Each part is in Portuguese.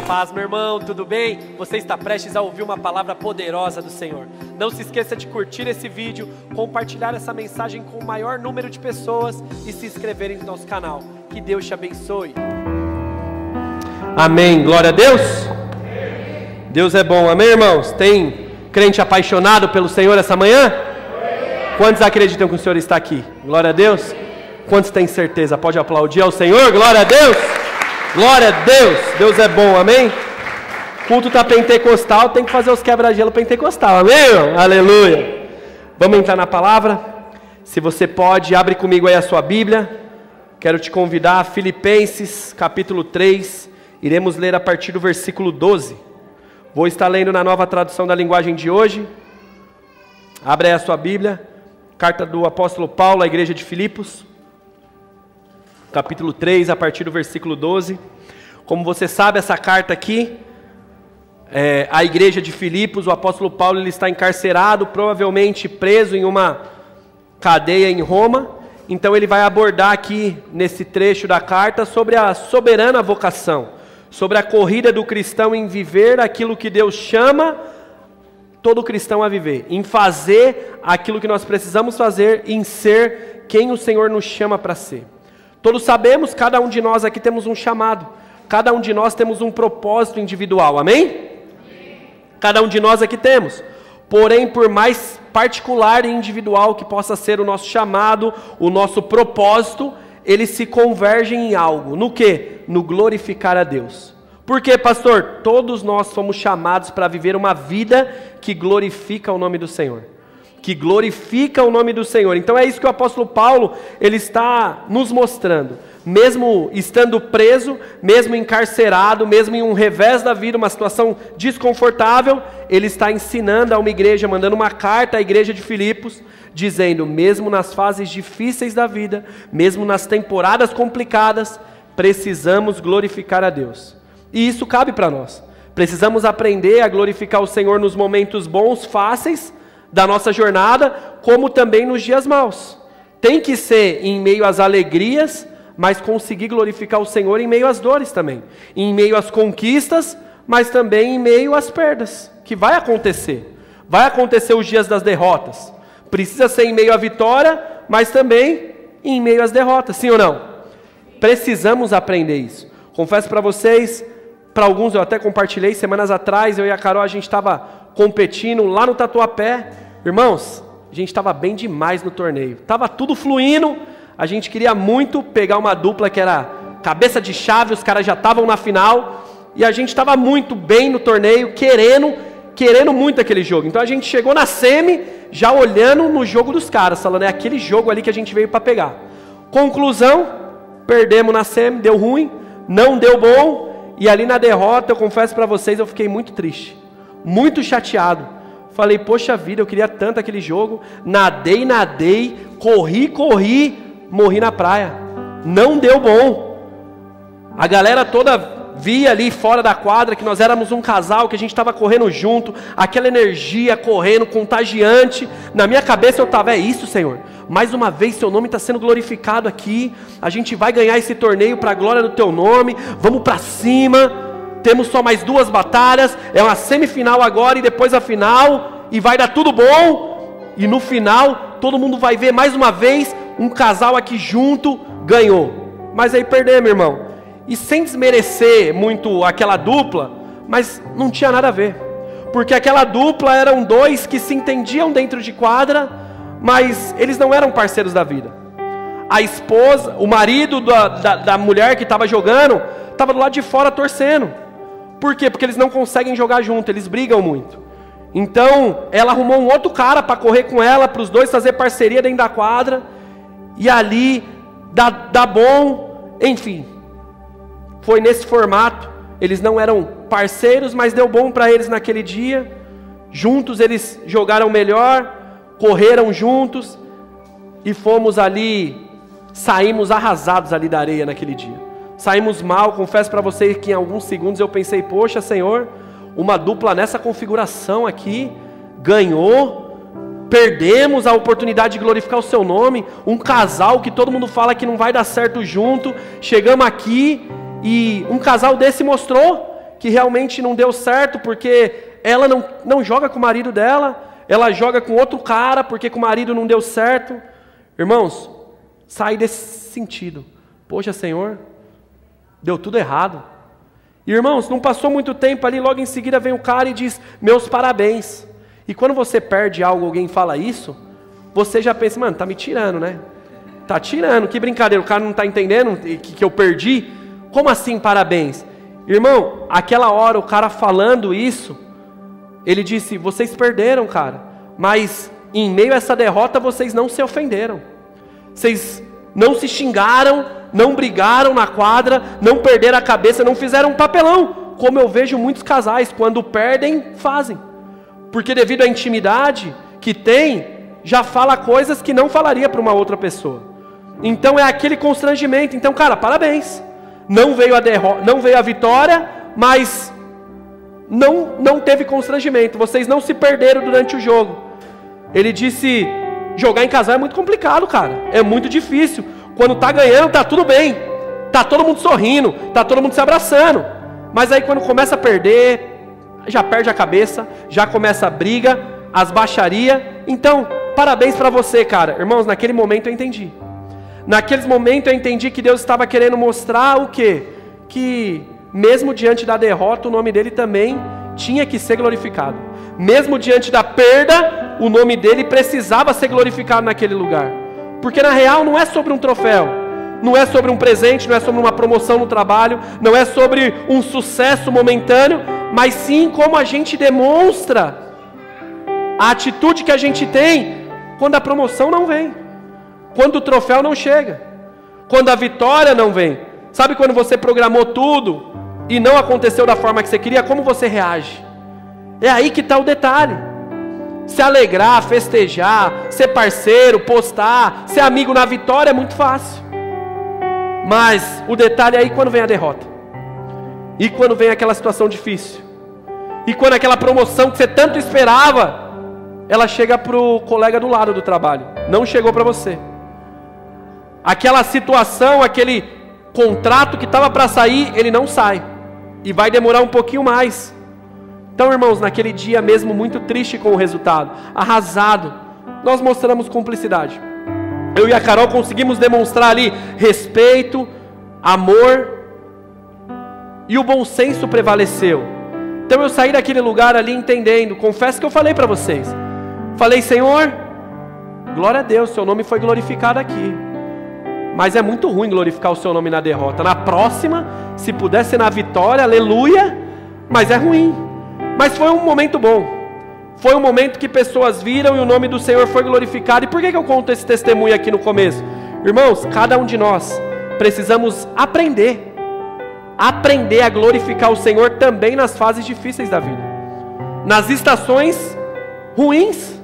paz, meu irmão, tudo bem? Você está prestes a ouvir uma palavra poderosa do Senhor. Não se esqueça de curtir esse vídeo, compartilhar essa mensagem com o maior número de pessoas e se inscreverem no nosso canal. Que Deus te abençoe. Amém, glória a Deus. Deus é bom, amém, irmãos? Tem crente apaixonado pelo Senhor essa manhã? Quantos acreditam que o Senhor está aqui? Glória a Deus. Quantos têm certeza? Pode aplaudir ao Senhor, glória a Deus. Glória a Deus, Deus é bom, amém? Culto tá pentecostal, tem que fazer os quebra-gelo pentecostal, amém, irmão? Aleluia. Vamos entrar na palavra? Se você pode, abre comigo aí a sua Bíblia. Quero te convidar a Filipenses, capítulo 3. Iremos ler a partir do versículo 12. Vou estar lendo na nova tradução da linguagem de hoje. Abre aí a sua Bíblia. Carta do apóstolo Paulo à igreja de Filipos. Capítulo 3, a partir do versículo 12. Como você sabe, essa carta aqui, a igreja de Filipos, o apóstolo Paulo ele está encarcerado, provavelmente preso em uma cadeia em Roma. Então ele vai abordar aqui, nesse trecho da carta, sobre a soberana vocação, sobre a corrida do cristão em viver aquilo que Deus chama todo cristão a viver, em fazer aquilo que nós precisamos fazer, em ser quem o Senhor nos chama para ser. Todos sabemos, cada um de nós aqui temos um chamado, cada um de nós temos um propósito individual, amém? Amém. Cada um de nós aqui temos, porém por mais particular e individual que possa ser o nosso chamado, o nosso propósito, eles se convergem em algo, no que? No glorificar a Deus. Por quê, pastor? Todos nós fomos chamados para viver uma vida que glorifica o nome do Senhor. Que glorifica o nome do Senhor. Então é isso que o apóstolo Paulo, ele está nos mostrando. Mesmo estando preso, mesmo encarcerado, mesmo em um revés da vida, uma situação desconfortável, ele está ensinando a uma igreja, mandando uma carta à igreja de Filipos, dizendo, mesmo nas fases difíceis da vida, mesmo nas temporadas complicadas, precisamos glorificar a Deus. E isso cabe para nós. Precisamos aprender a glorificar o Senhor nos momentos bons, fáceis, da nossa jornada, como também nos dias maus. Tem que ser em meio às alegrias, mas conseguir glorificar o Senhor em meio às dores também. Em meio às conquistas, mas também em meio às perdas, que vai acontecer. Vai acontecer os dias das derrotas. Precisa ser em meio à vitória, mas também em meio às derrotas, sim ou não? Precisamos aprender isso. Confesso para vocês, para alguns eu até compartilhei semanas atrás, eu e a Carol, a gente estava competindo lá no Tatuapé. Irmãos, a gente estava bem demais no torneio. Estava tudo fluindo. A gente queria muito pegar uma dupla que era cabeça de chave. Os caras já estavam na final. E a gente estava muito bem no torneio, querendo muito aquele jogo. Então a gente chegou na semi, já olhando no jogo dos caras, falando, é aquele jogo ali que a gente veio para pegar. Conclusão, perdemos na semi, deu ruim, não deu bom. E ali na derrota, eu confesso para vocês, eu fiquei muito triste. Muito chateado. Falei, poxa vida, eu queria tanto aquele jogo. Nadei, corri, morri na praia. Não deu bom. A galera toda via ali fora da quadra que nós éramos um casal, que a gente estava correndo junto, aquela energia correndo, contagiante. Na minha cabeça eu estava, é isso, Senhor. Mais uma vez seu nome está sendo glorificado aqui. A gente vai ganhar esse torneio para a glória do teu nome. Vamos para cima. Temos só mais 2 batalhas, é uma semifinal agora e depois a final, e vai dar tudo bom, e no final, todo mundo vai ver mais uma vez, um casal aqui junto, ganhou. Mas aí perdemos, irmão. E sem desmerecer muito aquela dupla, mas não tinha nada a ver. Porque aquela dupla eram 2 que se entendiam dentro de quadra, mas eles não eram parceiros da vida. A esposa, o marido da mulher que estava jogando, estava do lado de fora torcendo. Por quê? Porque eles não conseguem jogar junto, eles brigam muito. Então, ela arrumou um outro cara para correr com ela, para os dois fazer parceria dentro da quadra. E ali, dá bom, enfim. Foi nesse formato. Eles não eram parceiros, mas deu bom para eles naquele dia. Juntos eles jogaram melhor, correram juntos. E fomos ali, saímos arrasados ali da areia naquele dia. Saímos mal, confesso para vocês que em alguns segundos eu pensei, poxa Senhor, uma dupla nessa configuração aqui, ganhou, perdemos a oportunidade de glorificar o seu nome, um casal que todo mundo fala que não vai dar certo junto, chegamos aqui e um casal desse mostrou que realmente não deu certo, porque ela não joga com o marido dela, ela joga com outro cara, porque com o marido não deu certo. Irmãos, sai desse sentido. Poxa, Senhor, deu tudo errado. E, irmãos, não passou muito tempo ali, logo em seguida vem o cara e diz, meus parabéns. E quando você perde algo, alguém fala isso, você já pensa, mano, tá me tirando, né? Tá tirando, que brincadeira, o cara não tá entendendo que eu perdi? Como assim parabéns? Irmão, aquela hora o cara falando isso, ele disse, vocês perderam, cara, mas em meio a essa derrota vocês não se ofenderam. Vocês não se xingaram, não brigaram na quadra, não perderam a cabeça, não fizeram um papelão, como eu vejo muitos casais, quando perdem, fazem. Porque devido à intimidade que tem, já fala coisas que não falaria para uma outra pessoa. Então é aquele constrangimento. Então, cara, parabéns. Não veio a derrota, não veio a vitória, mas não teve constrangimento. Vocês não se perderam durante o jogo. Ele disse, jogar em casal é muito complicado, cara. É muito difícil. Quando tá ganhando, tá tudo bem. Tá todo mundo sorrindo, tá todo mundo se abraçando. Mas aí quando começa a perder, já perde a cabeça, já começa a briga, as baixarias. Então, parabéns para você, cara. Irmãos, naquele momento eu entendi. Naqueles momentos eu entendi que Deus estava querendo mostrar o quê? Que mesmo diante da derrota, o nome dele também tinha que ser glorificado. Mesmo diante da perda, o nome dele precisava ser glorificado naquele lugar. Porque na real não é sobre um troféu, não é sobre um presente, não é sobre uma promoção no trabalho, não é sobre um sucesso momentâneo, mas sim como a gente demonstra a atitude que a gente tem quando a promoção não vem, quando o troféu não chega, quando a vitória não vem. Sabe quando você programou tudo e não aconteceu da forma que você queria, como você reage? É aí que está o detalhe. Se alegrar, festejar, ser parceiro, postar, ser amigo na vitória é muito fácil. Mas o detalhe é aí quando vem a derrota. E quando vem aquela situação difícil. E quando aquela promoção que você tanto esperava, ela chega para o colega do lado do trabalho. Não chegou para você. Aquela situação, aquele contrato que estava para sair, ele não sai. E vai demorar um pouquinho mais. Então, irmãos, naquele dia mesmo, muito triste com o resultado, arrasado, nós mostramos cumplicidade. Eu e a Carol conseguimos demonstrar ali respeito, amor, e o bom senso prevaleceu. Então eu saí daquele lugar ali entendendo, confesso que eu falei para vocês. Falei, Senhor, glória a Deus, seu nome foi glorificado aqui. Mas é muito ruim glorificar o seu nome na derrota. Na próxima, se puder ser na vitória, aleluia, mas é ruim. Mas foi um momento bom. Foi um momento que pessoas viram e o nome do Senhor foi glorificado. E por que eu conto esse testemunho aqui no começo? Irmãos, cada um de nós precisamos aprender a glorificar o Senhor também nas fases difíceis da vida. Nas estações ruins,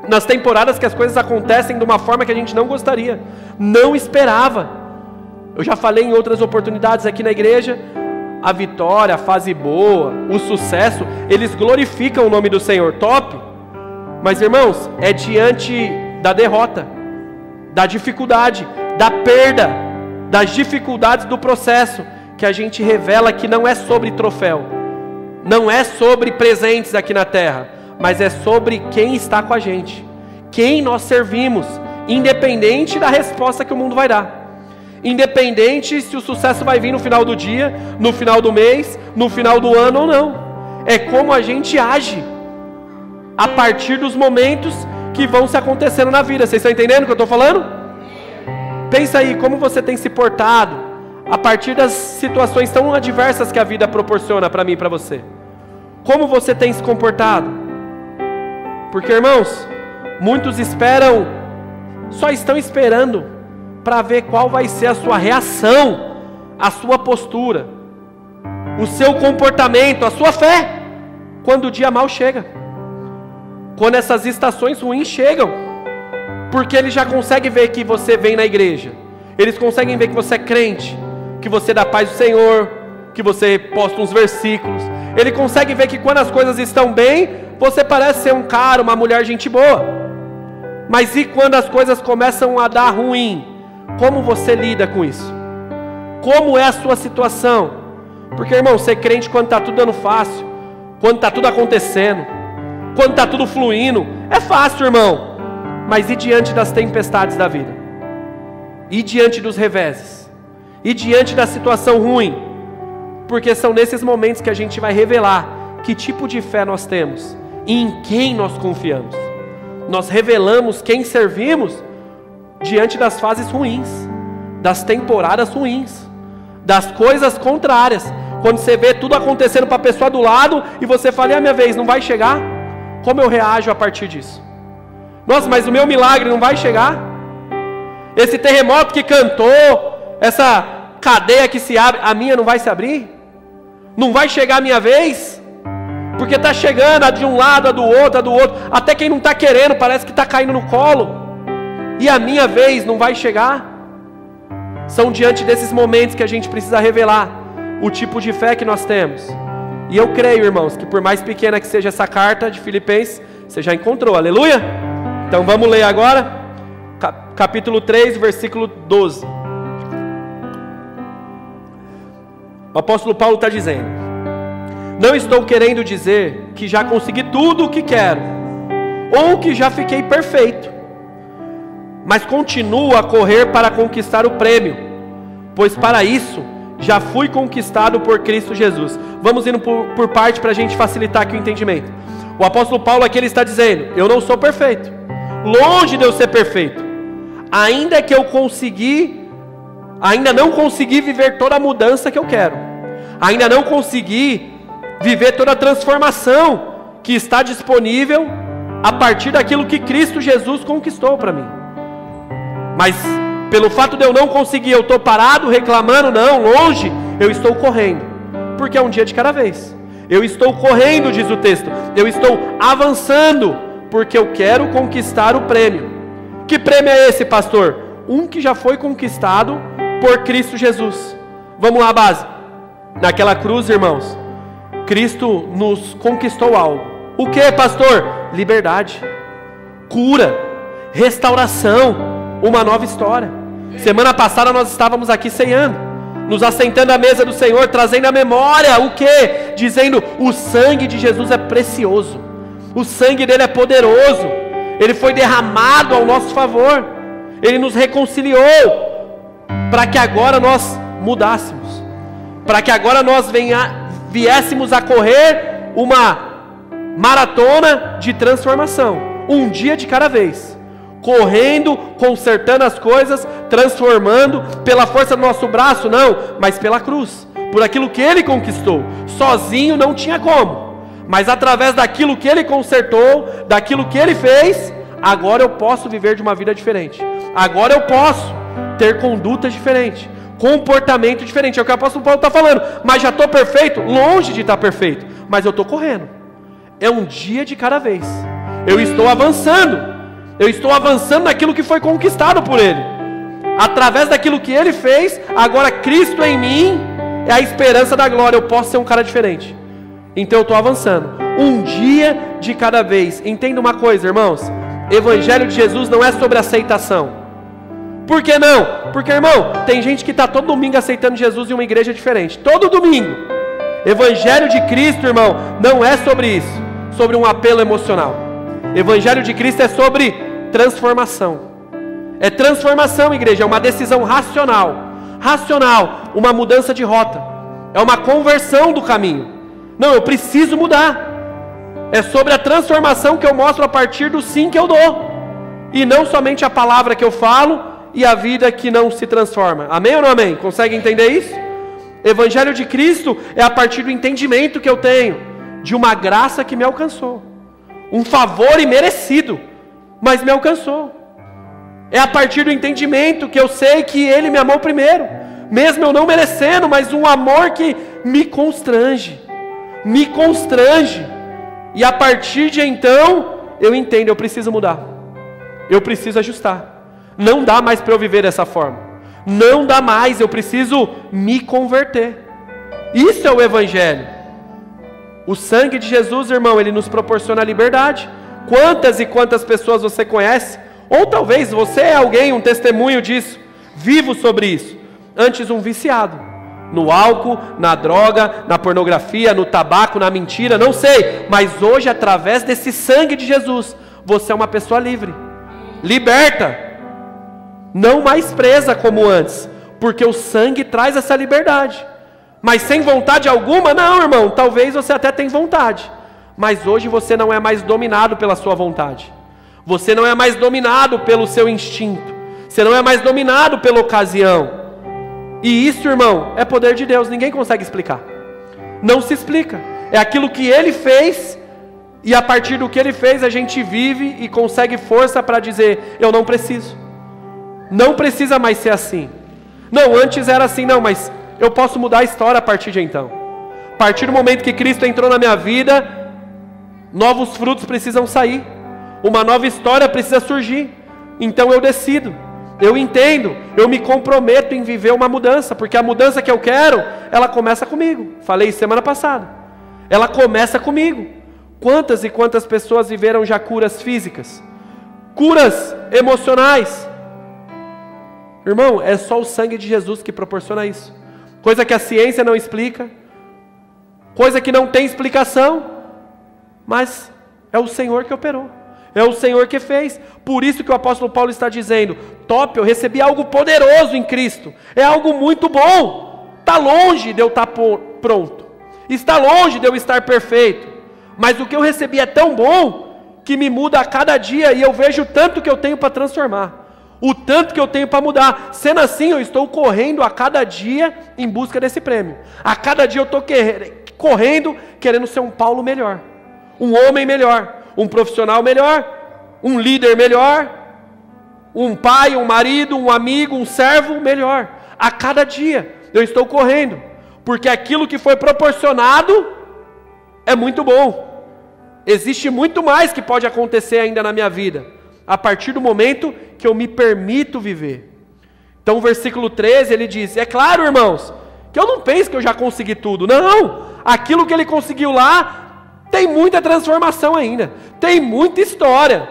nas temporadas que as coisas acontecem de uma forma que a gente não gostaria, não esperava. Eu já falei em outras oportunidades aqui na igreja, a vitória, a fase boa, o sucesso, eles glorificam o nome do Senhor, top. Mas irmãos, é diante da derrota, da dificuldade, da perda, das dificuldades do processo, que a gente revela que não é sobre troféu, não é sobre presentes aqui na terra, mas é sobre quem está com a gente, quem nós servimos, independente da resposta que o mundo vai dar. Independente se o sucesso vai vir no final do dia, no final do mês, no final do ano ou não. É como a gente age a partir dos momentos que vão se acontecendo na vida. Vocês estão entendendo o que eu estou falando? Pensa aí, como você tem se portado a partir das situações tão adversas que a vida proporciona para mim e para você. Como você tem se comportado? Porque, irmãos, muitos só estão esperando para ver qual vai ser a sua reação, a sua postura, o seu comportamento, a sua fé, quando o dia mau chega, quando essas estações ruins chegam, porque eles já conseguem ver que você vem na igreja, eles conseguem ver que você é crente, que você dá paz do Senhor, que você posta uns versículos, ele consegue ver que quando as coisas estão bem, você parece ser um cara, uma mulher gente boa, mas e quando as coisas começam a dar ruim? Como você lida com isso? Como é a sua situação? Porque, irmão, ser crente quando está tudo dando fácil, quando está tudo acontecendo, quando está tudo fluindo, é fácil, irmão. Mas e diante das tempestades da vida? E diante dos reveses? E diante da situação ruim? Porque são nesses momentos que a gente vai revelar que tipo de fé nós temos e em quem nós confiamos. Nós revelamos quem servimos diante das fases ruins, das temporadas ruins, das coisas contrárias. Quando você vê tudo acontecendo para a pessoa do lado e você fala, minha vez, não vai chegar? Como eu reajo a partir disso? Nossa, mas o meu milagre não vai chegar? Esse terremoto que cantou, essa cadeia que se abre, a minha não vai se abrir? Não vai chegar a minha vez? Porque está chegando a de um lado, a do outro, até quem não está querendo parece que está caindo no colo. E a minha vez não vai chegar? São diante desses momentos que a gente precisa revelar o tipo de fé que nós temos. E eu creio, irmãos, que por mais pequena que seja essa carta de Filipenses, você já encontrou, aleluia? Então vamos ler agora, capítulo 3, versículo 12. O apóstolo Paulo está dizendo: não estou querendo dizer que já consegui tudo o que quero, ou que já fiquei perfeito, mas continuo a correr para conquistar o prêmio, pois para isso já fui conquistado por Cristo Jesus. Vamos indo por parte para a gente facilitar aqui o entendimento. O apóstolo Paulo aqui ele está dizendo: eu não sou perfeito, longe de eu ser perfeito, ainda não consegui viver toda a mudança que eu quero, ainda não consegui viver toda a transformação que está disponível a partir daquilo que Cristo Jesus conquistou para mim. Mas pelo fato de eu não conseguir, eu estou parado, reclamando? Não, longe, eu estou correndo, porque é um dia de cada vez. Eu estou correndo, diz o texto, eu estou avançando, porque eu quero conquistar o prêmio. Que prêmio é esse, pastor? Um que já foi conquistado por Cristo Jesus. Vamos lá, base. Naquela cruz, irmãos, Cristo nos conquistou algo. O que, pastor? Liberdade, cura, restauração, uma nova história. Semana passada nós estávamos aqui ceando, nos assentando à mesa do Senhor, trazendo à memória o que? Dizendo, o sangue de Jesus é precioso, o sangue dele é poderoso, ele foi derramado ao nosso favor, ele nos reconciliou, para que agora nós mudássemos, para que agora nós viéssemos a correr uma maratona de transformação, um dia de cada vez, correndo, consertando as coisas, transformando, pela força do nosso braço, não, mas pela cruz, por aquilo que ele conquistou. Sozinho não tinha como, mas através daquilo que ele consertou, daquilo que ele fez, agora eu posso viver de uma vida diferente, agora eu posso ter conduta diferente, comportamento diferente. É o que o apóstolo Paulo está falando. Mas já estou perfeito? Longe de estar perfeito, mas eu estou correndo, é um dia de cada vez, eu estou avançando, naquilo que foi conquistado por ele, através daquilo que ele fez. Agora Cristo em mim é a esperança da glória, eu posso ser um cara diferente, então eu estou avançando, um dia de cada vez. Entenda uma coisa, irmãos, Evangelho de Jesus não é sobre aceitação. Por que não? Porque, irmão, tem gente que está todo domingo aceitando Jesus em uma igreja diferente, todo domingo. Evangelho de Cristo, irmão, não é sobre isso, sobre um apelo emocional. Evangelho de Cristo é sobre transformação. É transformação, igreja, é uma decisão racional, uma mudança de rota, é uma conversão do caminho. Não, eu preciso mudar. É sobre a transformação que eu mostro a partir do sim que eu dou, e não somente a palavra que eu falo e a vida que não se transforma. Amém ou não amém? Consegue entender isso? Evangelho de Cristo é a partir do entendimento que eu tenho de uma graça que me alcançou, um favor imerecido, mas me alcançou. É a partir do entendimento que eu sei que Ele me amou primeiro, mesmo eu não merecendo, mas um amor que me constrange, e a partir de então, eu entendo, eu preciso mudar, eu preciso ajustar, não dá mais para eu viver dessa forma, não dá mais, eu preciso me converter. Isso é o Evangelho. O sangue de Jesus, irmão, ele nos proporciona liberdade. Quantas e quantas pessoas você conhece, ou talvez você é alguém, um testemunho disso, vivo sobre isso, antes um viciado, no álcool, na droga, na pornografia, no tabaco, na mentira, não sei. Mas hoje, através desse sangue de Jesus, você é uma pessoa livre, liberta, não mais presa como antes, porque o sangue traz essa liberdade. Mas sem vontade alguma, não, irmão, talvez você até tenha vontade, mas hoje você não é mais dominado pela sua vontade, você não é mais dominado pelo seu instinto, você não é mais dominado pela ocasião. E isso, irmão, é poder de Deus, ninguém consegue explicar. Não se explica. É aquilo que Ele fez, e a partir do que Ele fez, a gente vive e consegue força para dizer, eu não preciso. Não precisa mais ser assim. Não, antes era assim, não, mas eu posso mudar a história a partir de então. A partir do momento que Cristo entrou na minha vida, novos frutos precisam sair. Uma nova história precisa surgir. Então eu decido. Eu entendo, eu me comprometo em viver uma mudança, porque a mudança que eu quero, ela começa comigo. Falei semana passada. Ela começa comigo. Quantas e quantas pessoas viveram já curas físicas? Curas emocionais? Irmão, é só o sangue de Jesus que proporciona isso. Coisa que a ciência não explica. Coisa que não tem explicação. Mas é o Senhor que operou. É o Senhor que fez. Por isso que o apóstolo Paulo está dizendo, top, eu recebi algo poderoso em Cristo. É algo muito bom. Está longe de eu estar pronto. Está longe de eu estar perfeito. Mas o que eu recebi é tão bom que me muda a cada dia e eu vejo o tanto que eu tenho para transformar. O tanto que eu tenho para mudar. Sendo assim, eu estou correndo a cada dia em busca desse prêmio. A cada dia eu estou correndo querendo ser um Paulo melhor. Um homem melhor. Um profissional melhor, um líder melhor, um pai, um marido, um amigo, um servo melhor. A cada dia eu estou correndo, porque aquilo que foi proporcionado é muito bom. Existe muito mais que pode acontecer ainda na minha vida, a partir do momento que eu me permito viver. Então o versículo 13 ele diz, é claro, irmãos, que eu não penso que eu já consegui tudo. Não, aquilo que ele conseguiu lá, tem muita transformação ainda, tem muita história.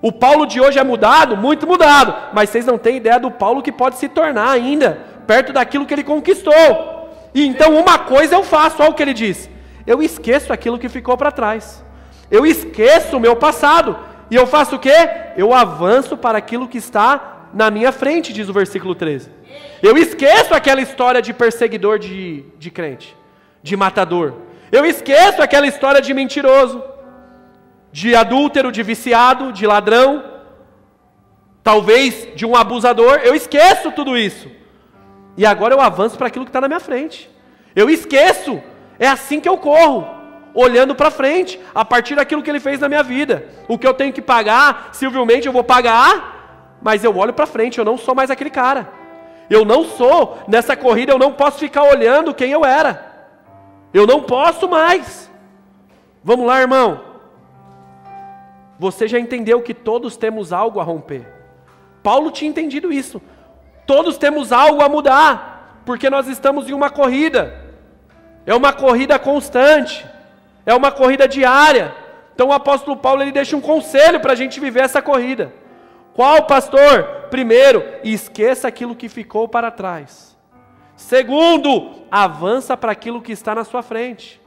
O Paulo de hoje é mudado, muito mudado, mas vocês não têm ideia do Paulo que pode se tornar ainda, perto daquilo que ele conquistou. E então uma coisa eu faço, olha o que ele diz, eu esqueço aquilo que ficou para trás, eu esqueço o meu passado, e eu faço o quê? Eu avanço para aquilo que está na minha frente, diz o versículo 13. Eu esqueço aquela história de perseguidor de crente, de matador. Eu esqueço aquela história de mentiroso, de adúltero, de viciado, de ladrão, talvez de um abusador. Eu esqueço tudo isso. E agora eu avanço para aquilo que está na minha frente. Eu esqueço. É assim que eu corro, olhando para frente, a partir daquilo que ele fez na minha vida. O que eu tenho que pagar, civilmente eu vou pagar, mas eu olho para frente, eu não sou mais aquele cara. Eu não sou, nessa corrida eu não posso ficar olhando quem eu era. Eu não posso mais. Vamos lá, irmão. Você já entendeu que todos temos algo a romper. Paulo tinha entendido isso. Todos temos algo a mudar, porque nós estamos em uma corrida. É uma corrida constante. É uma corrida diária. Então o apóstolo Paulo ele deixa um conselho para a gente viver essa corrida. Qual, pastor? Primeiro, esqueça aquilo que ficou para trás. Segundo, avança para aquilo que está na sua frente.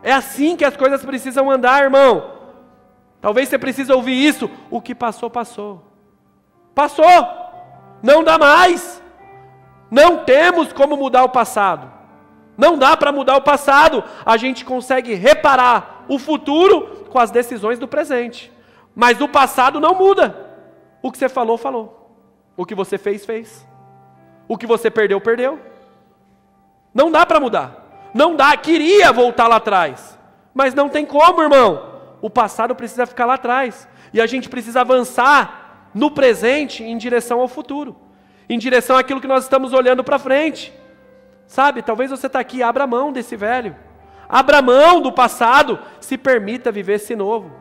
É assim que as coisas precisam andar, irmão. Talvez você precise ouvir isso. O que passou, passou. Passou. Não dá mais. Não temos como mudar o passado. Não dá para mudar o passado. A gente consegue reparar o futuro com as decisões do presente. Mas o passado não muda. O que você falou, falou. O que você fez, fez. O que você perdeu, perdeu. Não dá para mudar. Não dá. Queria voltar lá atrás. Mas não tem como, irmão. O passado precisa ficar lá atrás. E a gente precisa avançar no presente em direção ao futuro. Em direção àquilo que nós estamos olhando para frente. Sabe, talvez você está aqui, abra mão desse velho. Abra mão do passado. Se permita viver esse novo.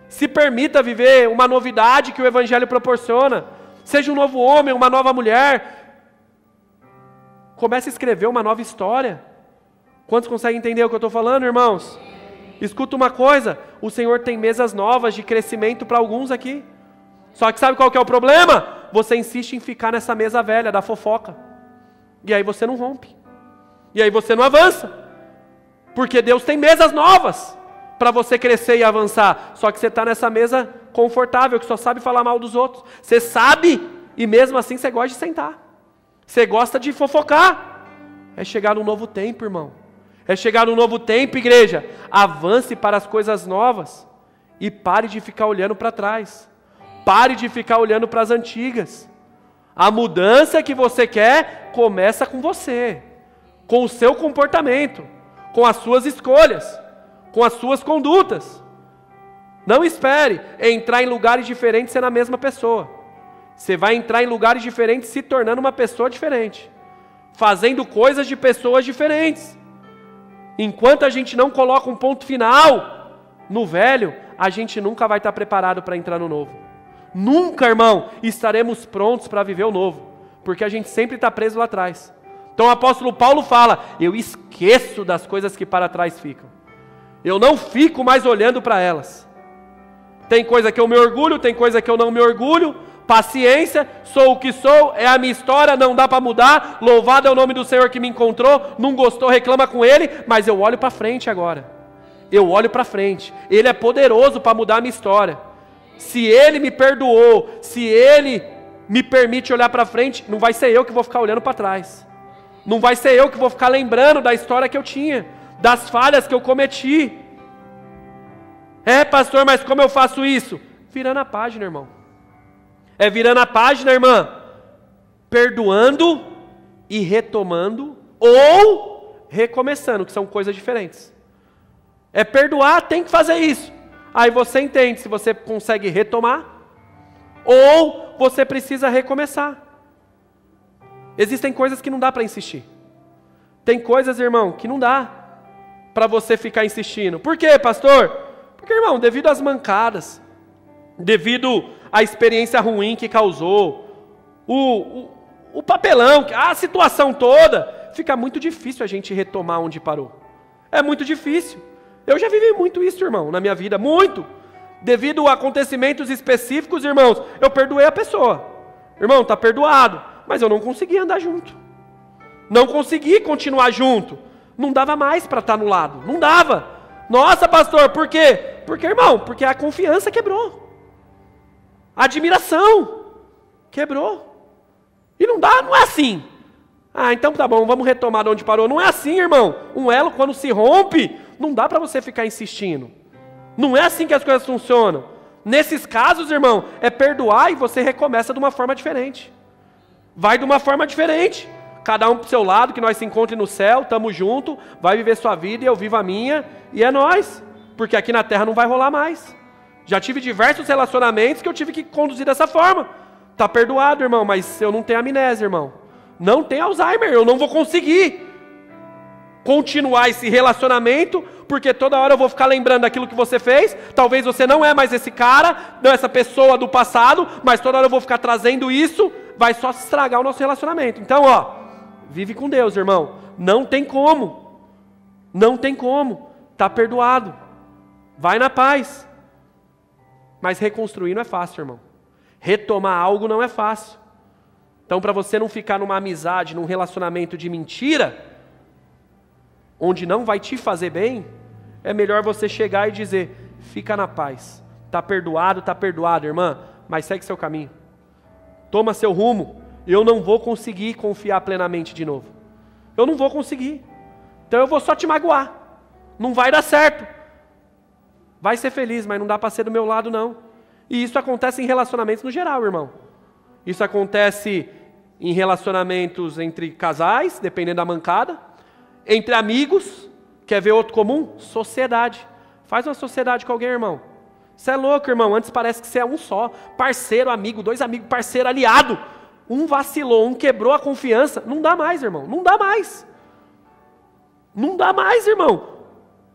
Se permita viver uma novidade que o Evangelho proporciona. Seja um novo homem, uma nova mulher. Comece a escrever uma nova história. Quantos conseguem entender o que eu estou falando, irmãos? Escuta uma coisa, o Senhor tem mesas novas de crescimento para alguns aqui. Só que sabe qual que é o problema? Você insiste em ficar nessa mesa velha da fofoca. E aí você não rompe. E aí você não avança. Porque Deus tem mesas novas para você crescer e avançar. Só que você está nessa mesa confortável, que só sabe falar mal dos outros. Você sabe, e mesmo assim você gosta de sentar. Você gosta de fofocar. É chegar num novo tempo, irmão. É chegar num novo tempo, igreja. Avance para as coisas novas. E pare de ficar olhando para trás. Pare de ficar olhando para as antigas. A mudança que você quer começa com você. Com o seu comportamento. Com as suas escolhas. Com as suas condutas. Não espere entrar em lugares diferentes sendo a mesma pessoa. Você vai entrar em lugares diferentes se tornando uma pessoa diferente. Fazendo coisas de pessoas diferentes. Enquanto a gente não coloca um ponto final no velho, a gente nunca vai estar preparado para entrar no novo. Nunca, irmão, estaremos prontos para viver o novo. Porque a gente sempre está preso lá atrás. Então o apóstolo Paulo fala, eu esqueço das coisas que para trás ficam. Eu não fico mais olhando para elas. Tem coisa que eu me orgulho, tem coisa que eu não me orgulho. Paciência, sou o que sou, é a minha história, não dá para mudar. Louvado é o nome do Senhor que me encontrou. Não gostou, reclama com Ele. Mas eu olho para frente agora. Eu olho para frente. Ele é poderoso para mudar a minha história. Se Ele me perdoou, se Ele me permite olhar para frente, não vai ser eu que vou ficar olhando para trás. Não vai ser eu que vou ficar lembrando da história que eu tinha, das falhas que eu cometi. É, pastor, mas como eu faço isso? Virando a página, irmão. É virando a página, irmã, perdoando e retomando, ou recomeçando, que são coisas diferentes. É perdoar, tem que fazer isso. Aí você entende se você consegue retomar, ou você precisa recomeçar. Existem coisas que não dá para insistir. Tem coisas, irmão, que não dá para você ficar insistindo. Por quê, pastor? Porque, irmão, devido às mancadas, devido à experiência ruim que causou, o papelão, a situação toda, fica muito difícil a gente retomar onde parou. É muito difícil. Eu já vivi muito isso, irmão, na minha vida, muito. Devido a acontecimentos específicos, irmãos, eu perdoei a pessoa. Irmão, está perdoado, mas eu não consegui andar junto. Não consegui continuar junto. Não dava mais para estar no lado, não dava. Nossa, pastor, por quê? Porque, irmão, porque a confiança quebrou. A admiração quebrou. E não dá, não é assim. Ah, então tá bom, vamos retomar de onde parou. Não é assim, irmão. Um elo, quando se rompe, não dá para você ficar insistindo. Não é assim que as coisas funcionam. Nesses casos, irmão, é perdoar e você recomeça de uma forma diferente. Vai de uma forma diferente. Cada um pro seu lado, que nós se encontre no céu, tamo junto, vai viver sua vida e eu vivo a minha, e é nós. Porque aqui na terra não vai rolar mais. Já tive diversos relacionamentos que eu tive que conduzir dessa forma. Tá perdoado, irmão, mas eu não tenho amnésia, irmão. Não tenho Alzheimer, eu não vou conseguir continuar esse relacionamento, porque toda hora eu vou ficar lembrando daquilo que você fez. Talvez você não é mais esse cara, não essa pessoa do passado, mas toda hora eu vou ficar trazendo isso, vai só estragar o nosso relacionamento. Então, ó, vive com Deus, irmão. Não tem como. Não tem como. Tá perdoado. Vai na paz. Mas reconstruir não é fácil, irmão. Retomar algo não é fácil. Então, para você não ficar numa amizade, num relacionamento de mentira, onde não vai te fazer bem, é melhor você chegar e dizer, fica na paz. Tá perdoado, irmã, mas segue seu caminho. Toma seu rumo. Eu não vou conseguir confiar plenamente de novo. Eu não vou conseguir. Então eu vou só te magoar. Não vai dar certo. Vai ser feliz, mas não dá para ser do meu lado, não. E isso acontece em relacionamentos no geral, irmão. Isso acontece em relacionamentos entre casais, dependendo da mancada. Entre amigos, quer ver outro comum? Sociedade. Faz uma sociedade com alguém, irmão. Você é louco, irmão. Antes parece que você é um só. Parceiro, amigo, dois amigos, parceiro, aliado. Um vacilou, um quebrou a confiança. Não dá mais, irmão. Não dá mais. Não dá mais, irmão.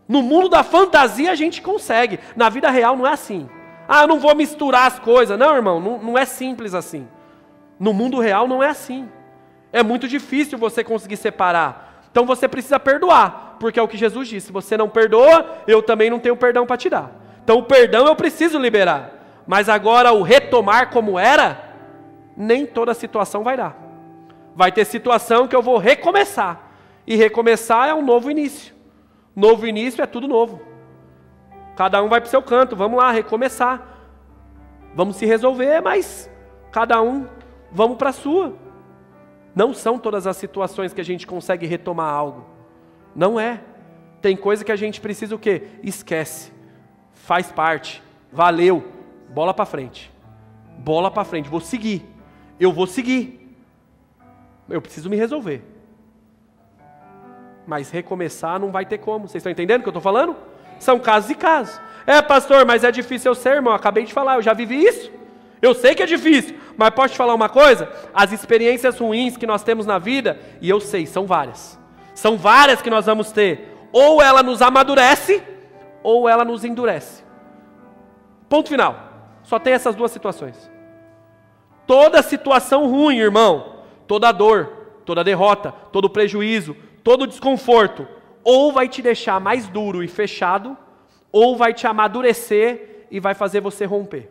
No mundo da fantasia a gente consegue. Na vida real não é assim. Ah, eu não vou misturar as coisas. Não, irmão, não é simples assim. No mundo real não é assim. É muito difícil você conseguir separar. Então você precisa perdoar. Porque é o que Jesus disse. Se você não perdoa, eu também não tenho perdão para te dar. Então o perdão eu preciso liberar. Mas agora o retomar como era, nem toda situação vai dar. Vai ter situação que eu vou recomeçar. E recomeçar é um novo início. Novo início é tudo novo. Cada um vai para o seu canto, vamos lá, recomeçar. Vamos se resolver, mas cada um, vamos para a sua. Não são todas as situações que a gente consegue retomar algo. Não é. Tem coisa que a gente precisa o quê? Esquece. Faz parte. Valeu. Bola para frente. Bola para frente. Vou seguir. Eu vou seguir. Eu preciso me resolver. Mas recomeçar não vai ter como. Vocês estão entendendo o que eu estou falando? São casos e casos. Pastor, mas é difícil eu ser, irmão. Acabei de falar, eu já vivi isso. Eu sei que é difícil, mas posso te falar uma coisa? As experiências ruins que nós temos na vida, e eu sei, são várias. São várias que nós vamos ter. Ou ela nos amadurece, ou ela nos endurece. Ponto final. Só tem essas duas situações. Toda situação ruim, irmão, toda dor, toda derrota, todo prejuízo, todo desconforto, ou vai te deixar mais duro e fechado, ou vai te amadurecer e vai fazer você romper.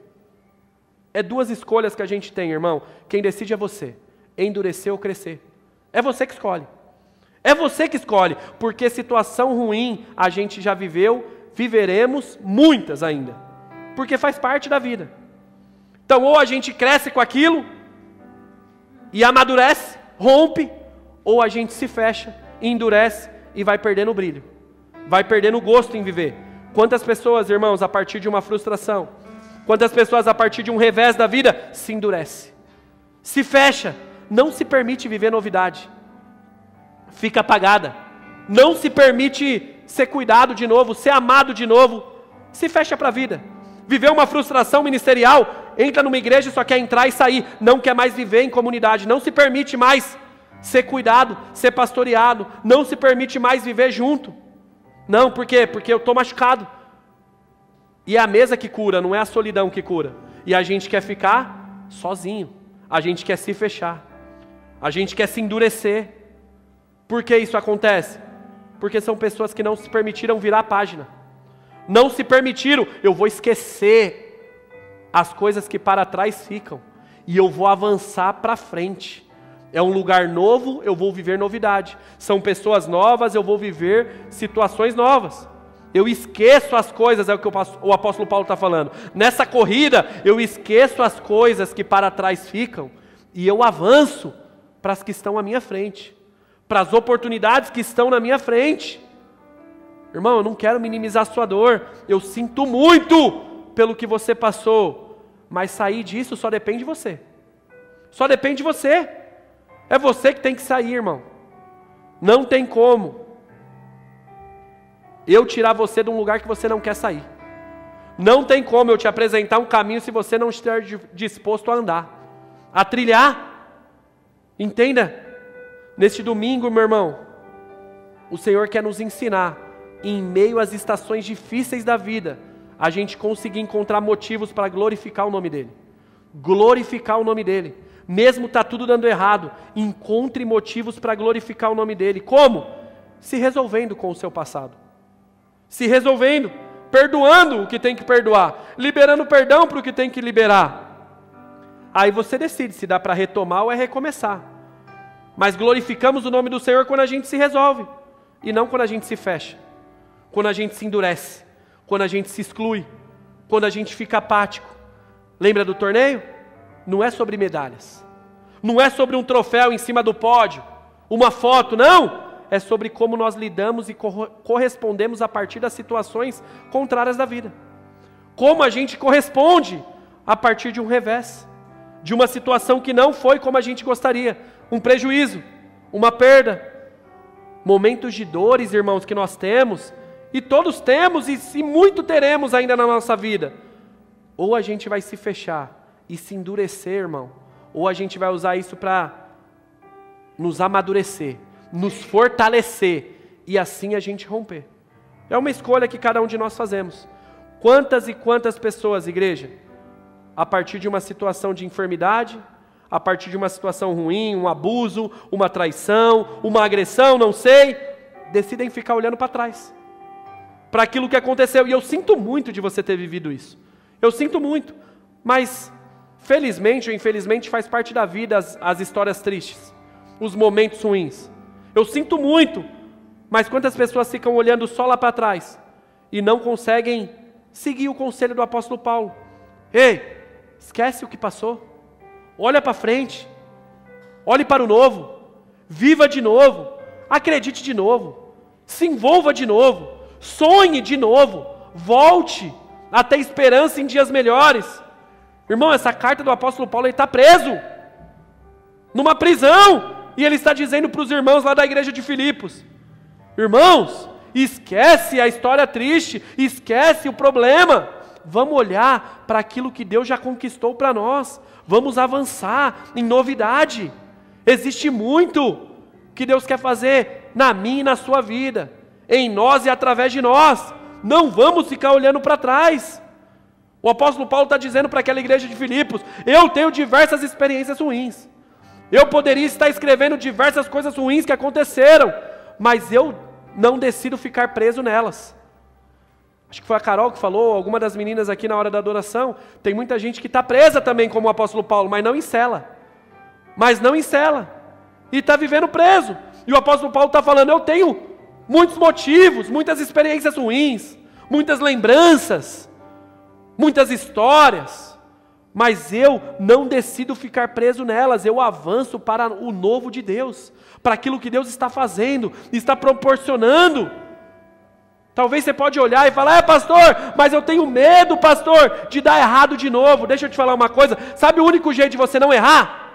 É duas escolhas que a gente tem, irmão. Quem decide é você. Endurecer ou crescer. É você que escolhe. É você que escolhe. Porque situação ruim a gente já viveu, viveremos muitas ainda. Porque faz parte da vida. Então ou a gente cresce com aquilo e amadurece, rompe, ou a gente se fecha, endurece e vai perdendo o brilho. Vai perdendo o gosto em viver. Quantas pessoas, irmãos, a partir de uma frustração, quantas pessoas a partir de um revés da vida se endurece, se fecha, não se permite viver novidade, fica apagada, não se permite ser cuidado de novo, ser amado de novo, se fecha para a vida. Viveu uma frustração ministerial, entra numa igreja e só quer entrar e sair, não quer mais viver em comunidade, não se permite mais ser cuidado, ser pastoreado, não se permite mais viver junto. Não, por quê? Porque eu estou machucado. E é a mesa que cura, não é a solidão que cura. E a gente quer ficar sozinho. A gente quer se fechar. A gente quer se endurecer. Por que isso acontece? Porque são pessoas que não se permitiram virar a página. Não se permitiram. Eu vou esquecer as coisas que para trás ficam. E eu vou avançar para frente. É um lugar novo, eu vou viver novidade. São pessoas novas, eu vou viver situações novas. Eu esqueço as coisas, é o que o apóstolo Paulo está falando. Nessa corrida, eu esqueço as coisas que para trás ficam e eu avanço para as que estão à minha frente, para as oportunidades que estão na minha frente. Irmão, eu não quero minimizar a sua dor, eu sinto muito pelo que você passou, mas sair disso só depende de você. Só depende de você. É você que tem que sair, irmão. Não tem como eu tirar você de um lugar que você não quer sair. Não tem como eu te apresentar um caminho se você não estiver disposto a andar, a trilhar. Entenda, neste domingo, meu irmão, o Senhor quer nos ensinar, em meio às estações difíceis da vida, a gente conseguir encontrar motivos para glorificar o nome dEle. Glorificar o nome dEle. Mesmo está tudo dando errado, encontre motivos para glorificar o nome dEle. Como? Se resolvendo com o seu passado. Se resolvendo, perdoando o que tem que perdoar, liberando perdão para o que tem que liberar. Aí você decide se dá para retomar ou é recomeçar. Mas glorificamos o nome do Senhor quando a gente se resolve, e não quando a gente se fecha, quando a gente se endurece, quando a gente se exclui, quando a gente fica apático. Lembra do torneio? Não é sobre medalhas, não é sobre um troféu em cima do pódio, uma foto, não! É sobre como nós lidamos e correspondemos a partir das situações contrárias da vida. Como a gente corresponde a partir de um revés, de uma situação que não foi como a gente gostaria, um prejuízo, uma perda, momentos de dores, irmãos, que nós temos, e todos temos e muito teremos ainda na nossa vida. Ou a gente vai se fechar e se endurecer, irmão, ou a gente vai usar isso para nos amadurecer, nos fortalecer e assim a gente romper. É uma escolha que cada um de nós fazemos. Quantas e quantas pessoas, igreja, a partir de uma situação de enfermidade, a partir de uma situação ruim, um abuso, uma traição, uma agressão, não sei, decidem ficar olhando para trás, para aquilo que aconteceu. E eu sinto muito de você ter vivido isso. Eu sinto muito, mas felizmente ou infelizmente faz parte da vida as histórias tristes, os momentos ruins. Eu sinto muito, mas quantas pessoas ficam olhando só lá para trás e não conseguem seguir o conselho do apóstolo Paulo? Ei, esquece o que passou, olha para frente, olhe para o novo, viva de novo, acredite de novo, se envolva de novo, sonhe de novo, volte a ter esperança em dias melhores. Irmão, essa carta do apóstolo Paulo, ele está preso, numa prisão, e ele está dizendo para os irmãos lá da igreja de Filipos: irmãos, esquece a história triste, esquece o problema, vamos olhar para aquilo que Deus já conquistou para nós, vamos avançar em novidade. Existe muito que Deus quer fazer na minha e na sua vida, em nós e através de nós. Não vamos ficar olhando para trás. O apóstolo Paulo está dizendo para aquela igreja de Filipos: eu tenho diversas experiências ruins, eu poderia estar escrevendo diversas coisas ruins que aconteceram, mas eu não decido ficar preso nelas. Acho que foi a Carol que falou, alguma das meninas aqui na hora da adoração, tem muita gente que está presa também como o apóstolo Paulo, mas não em cela, e está vivendo preso. E o apóstolo Paulo está falando: eu tenho muitos motivos, muitas experiências ruins, muitas lembranças, muitas histórias, mas eu não decido ficar preso nelas, eu avanço para o novo de Deus, para aquilo que Deus está fazendo, está proporcionando. Talvez você pode olhar e falar: pastor, mas eu tenho medo, pastor, de dar errado de novo. Deixa eu te falar uma coisa, sabe o único jeito de você não errar?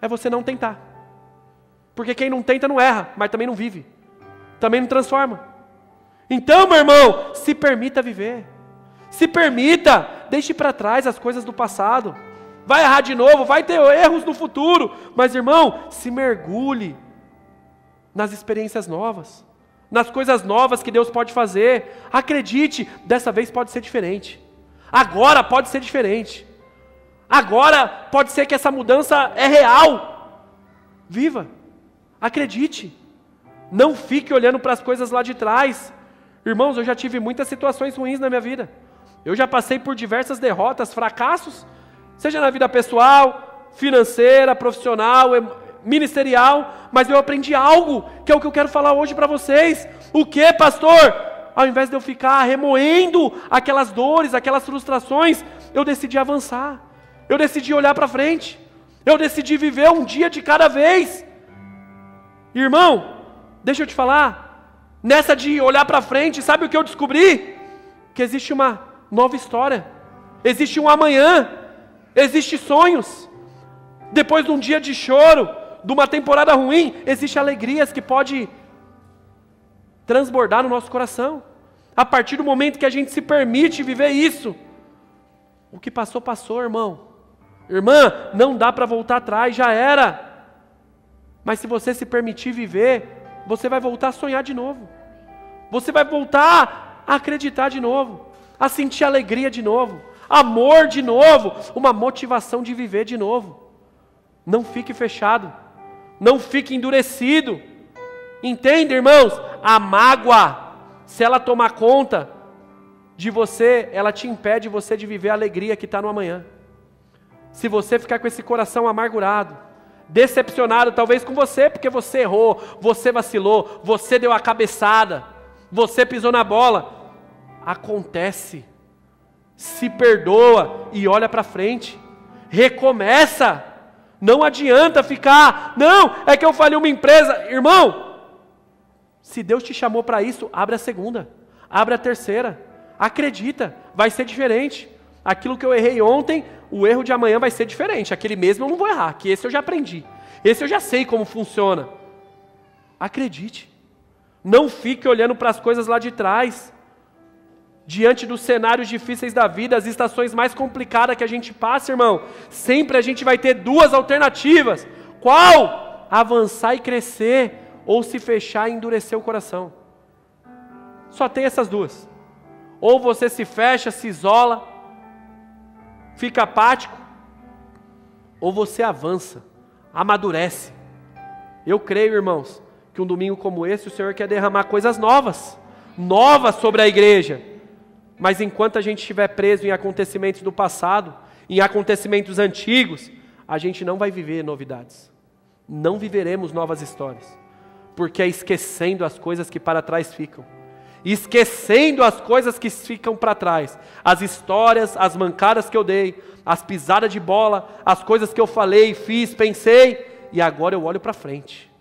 É você não tentar. Porque quem não tenta não erra, mas também não vive, também não transforma. Então, meu irmão, se permita viver, se permita, deixe para trás as coisas do passado. Vai errar de novo, vai ter erros no futuro, mas, irmão, se mergulhe nas experiências novas, nas coisas novas que Deus pode fazer. Acredite, dessa vez pode ser diferente, agora pode ser diferente, agora pode ser que essa mudança é real. Viva, acredite, não fique olhando para as coisas lá de trás. Irmãos, eu já tive muitas situações ruins na minha vida, eu já passei por diversas derrotas, fracassos, seja na vida pessoal, financeira, profissional, ministerial, mas eu aprendi algo, que é o que eu quero falar hoje para vocês. O que, pastor? Ao invés de eu ficar remoendo aquelas dores, aquelas frustrações, eu decidi avançar, eu decidi olhar para frente, eu decidi viver um dia de cada vez. Irmão, deixa eu te falar, nessa de olhar para frente, sabe o que eu descobri? Que existe uma nova história, existe um amanhã, existe sonhos. Depois de um dia de choro, de uma temporada ruim, existe alegrias que pode transbordar no nosso coração, a partir do momento que a gente se permite viver isso. O que passou, passou, irmão. Irmã, não dá para voltar atrás, já era. Mas se você se permitir viver, você vai voltar a sonhar de novo, você vai voltar a acreditar de novo, a sentir alegria de novo, amor de novo, uma motivação de viver de novo. Não fique fechado, não fique endurecido. Entende, irmãos? A mágoa, se ela tomar conta de você, ela te impede você de viver a alegria que está no amanhã. Se você ficar com esse coração amargurado, decepcionado talvez com você, porque você errou, você vacilou, você deu a cabeçada, você pisou na bola, acontece, se perdoa e olha para frente, recomeça. Não adianta ficar, não, é que eu falhei uma empresa. Irmão, se Deus te chamou para isso, abre a segunda, abre a terceira, acredita, vai ser diferente. Aquilo que eu errei ontem, o erro de amanhã vai ser diferente, aquele mesmo eu não vou errar, que esse eu já aprendi, esse eu já sei como funciona. Acredite, não fique olhando para as coisas lá de trás. Diante dos cenários difíceis da vida, as estações mais complicadas que a gente passa, irmão, sempre a gente vai ter duas alternativas. Qual? Avançar e crescer, ou se fechar e endurecer o coração. Só tem essas duas. Ou você se fecha, se isola, fica apático, ou você avança, amadurece. Eu creio, irmãos, que um domingo como esse, o Senhor quer derramar coisas novas sobre a igreja. Mas enquanto a gente estiver preso em acontecimentos do passado, em acontecimentos antigos, a gente não vai viver novidades, não viveremos novas histórias. Porque é esquecendo as coisas que para trás ficam. Esquecendo as coisas que ficam para trás. As histórias, as mancadas que eu dei, as pisadas de bola, as coisas que eu falei, fiz, pensei. E agora eu olho para frente.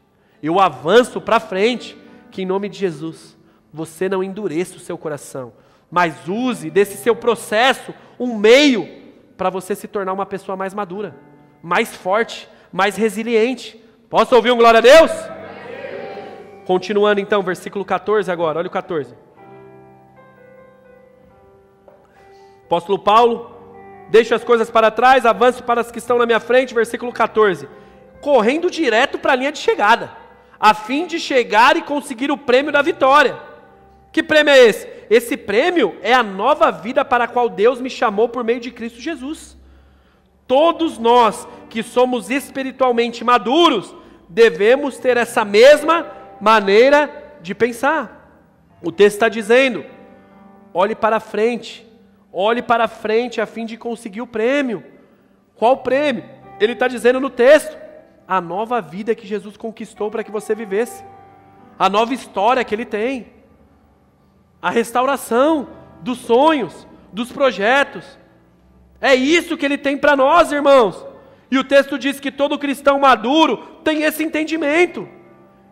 Eu avanço para frente. Que em nome de Jesus, você não endureça o seu coração. Mas use desse seu processo um meio para você se tornar uma pessoa mais madura, mais forte, mais resiliente. Posso ouvir um glória a Deus? Continuando então, versículo 14 agora, olha o 14. Apóstolo Paulo, deixo as coisas para trás, avanço para as que estão na minha frente, versículo 14. Correndo direto para a linha de chegada, a fim de chegar e conseguir o prêmio da vitória. Que prêmio é esse? Esse prêmio é a nova vida para a qual Deus me chamou por meio de Cristo Jesus. Todos nós que somos espiritualmente maduros, devemos ter essa mesma maneira de pensar. O texto está dizendo, olhe para frente a fim de conseguir o prêmio. Qual prêmio? Ele está dizendo no texto, a nova vida que Jesus conquistou para que você vivesse, a nova história que Ele tem, a restauração dos sonhos, dos projetos. É isso que Ele tem para nós, irmãos. E o texto diz que todo cristão maduro tem esse entendimento.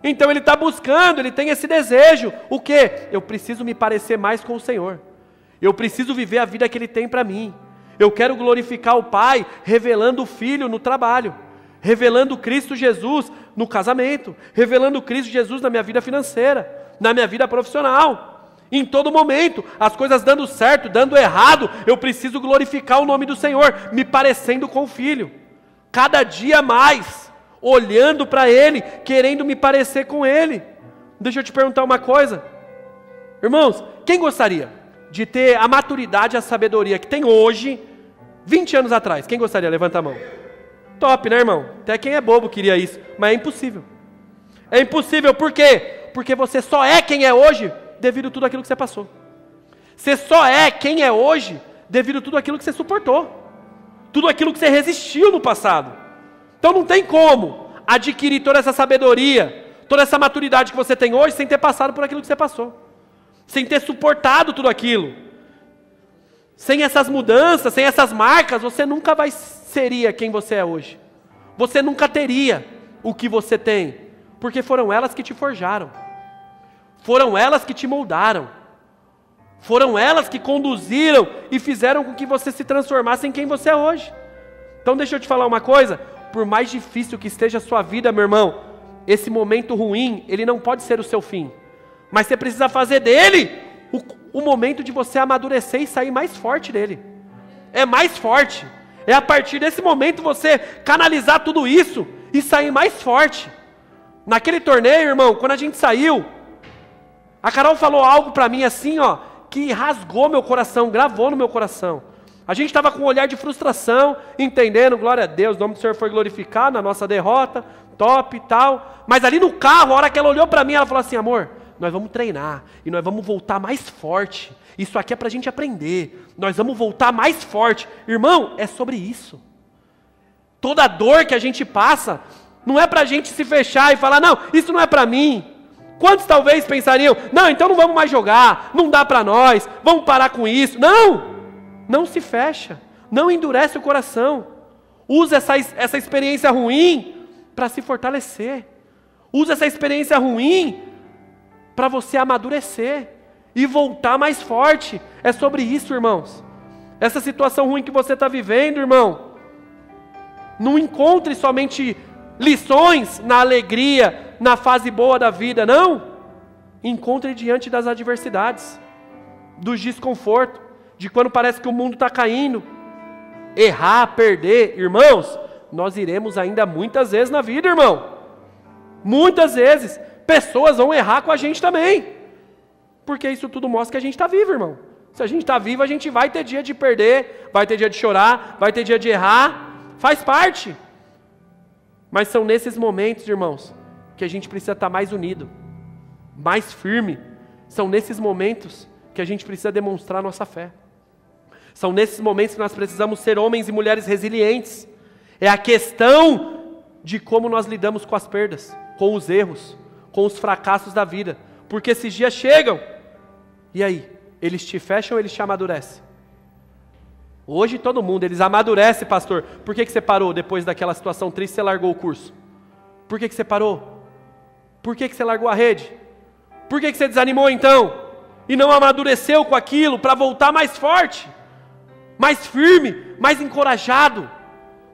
Então ele está buscando, ele tem esse desejo. O quê? Eu preciso me parecer mais com o Senhor. Eu preciso viver a vida que Ele tem para mim. Eu quero glorificar o Pai, revelando o Filho no trabalho, revelando Cristo Jesus no casamento, revelando Cristo Jesus na minha vida financeira, na minha vida profissional. Em todo momento, as coisas dando certo, dando errado, eu preciso glorificar o nome do Senhor, me parecendo com o Filho. Cada dia mais, olhando para Ele, querendo me parecer com Ele. Deixa eu te perguntar uma coisa. Irmãos, quem gostaria de ter a maturidade e a sabedoria que tem hoje, 20 anos atrás? Quem gostaria? Levanta a mão. Top, né, irmão? Até quem é bobo queria isso, mas é impossível. É impossível, por quê? Porque você só é quem é hoje devido a tudo aquilo que você passou. Você só é quem é hoje devido a tudo aquilo que você suportou. Tudo aquilo que você resistiu no passado. Então não tem como adquirir toda essa sabedoria, toda essa maturidade que você tem hoje sem ter passado por aquilo que você passou. Sem ter suportado tudo aquilo. Sem essas mudanças, sem essas marcas, você nunca seria quem você é hoje. Você nunca teria o que você tem, porque foram elas que te forjaram. Foram elas que te moldaram. Foram elas que conduziram e fizeram com que você se transformasse em quem você é hoje. Então deixa eu te falar uma coisa, por mais difícil que esteja a sua vida, meu irmão, esse momento ruim, ele não pode ser o seu fim. Mas você precisa fazer dele o momento de você amadurecer e sair mais forte dele. É mais forte. É a partir desse momento você canalizar tudo isso e sair mais forte. Naquele torneio, irmão, quando a gente saiu, a Carol falou algo para mim assim, ó, que rasgou meu coração, gravou no meu coração. A gente estava com um olhar de frustração, entendendo, glória a Deus, o nome do Senhor foi glorificado na nossa derrota, top e tal. Mas ali no carro, a hora que ela olhou para mim, ela falou assim, amor, nós vamos treinar e nós vamos voltar mais forte. Isso aqui é para a gente aprender. Nós vamos voltar mais forte. Irmão, é sobre isso. Toda dor que a gente passa, não é para a gente se fechar e falar, não, isso não é para mim. Quantos talvez pensariam, não, então não vamos mais jogar, não dá para nós, vamos parar com isso. Não, não se fecha, não endurece o coração. Usa essa experiência ruim para se fortalecer. Usa essa experiência ruim para você amadurecer e voltar mais forte. É sobre isso, irmãos. Essa situação ruim que você está vivendo, irmão, não encontre somente lições na alegria, na fase boa da vida, não. Encontre diante das adversidades, dos desconfortos, de quando parece que o mundo está caindo. Errar, perder, irmãos, nós iremos ainda muitas vezes na vida, irmão. Muitas vezes, pessoas vão errar com a gente também. Porque isso tudo mostra que a gente está vivo, irmão. Se a gente está vivo, a gente vai ter dia de perder, vai ter dia de chorar, vai ter dia de errar, faz parte. Mas são nesses momentos, irmãos, que a gente precisa estar mais unido, mais firme. São nesses momentos que a gente precisa demonstrar nossa fé. São nesses momentos que nós precisamos ser homens e mulheres resilientes. É a questão de como nós lidamos com as perdas, com os erros, com os fracassos da vida, porque esses dias chegam. E aí? Eles te fecham ou eles te amadurecem? Hoje todo mundo, eles amadurecem, pastor. Por que você parou depois daquela situação triste, você largou o curso? Por que você parou? Por que você largou a rede? Por que você desanimou então? E não amadureceu com aquilo para voltar mais forte, mais firme, mais encorajado,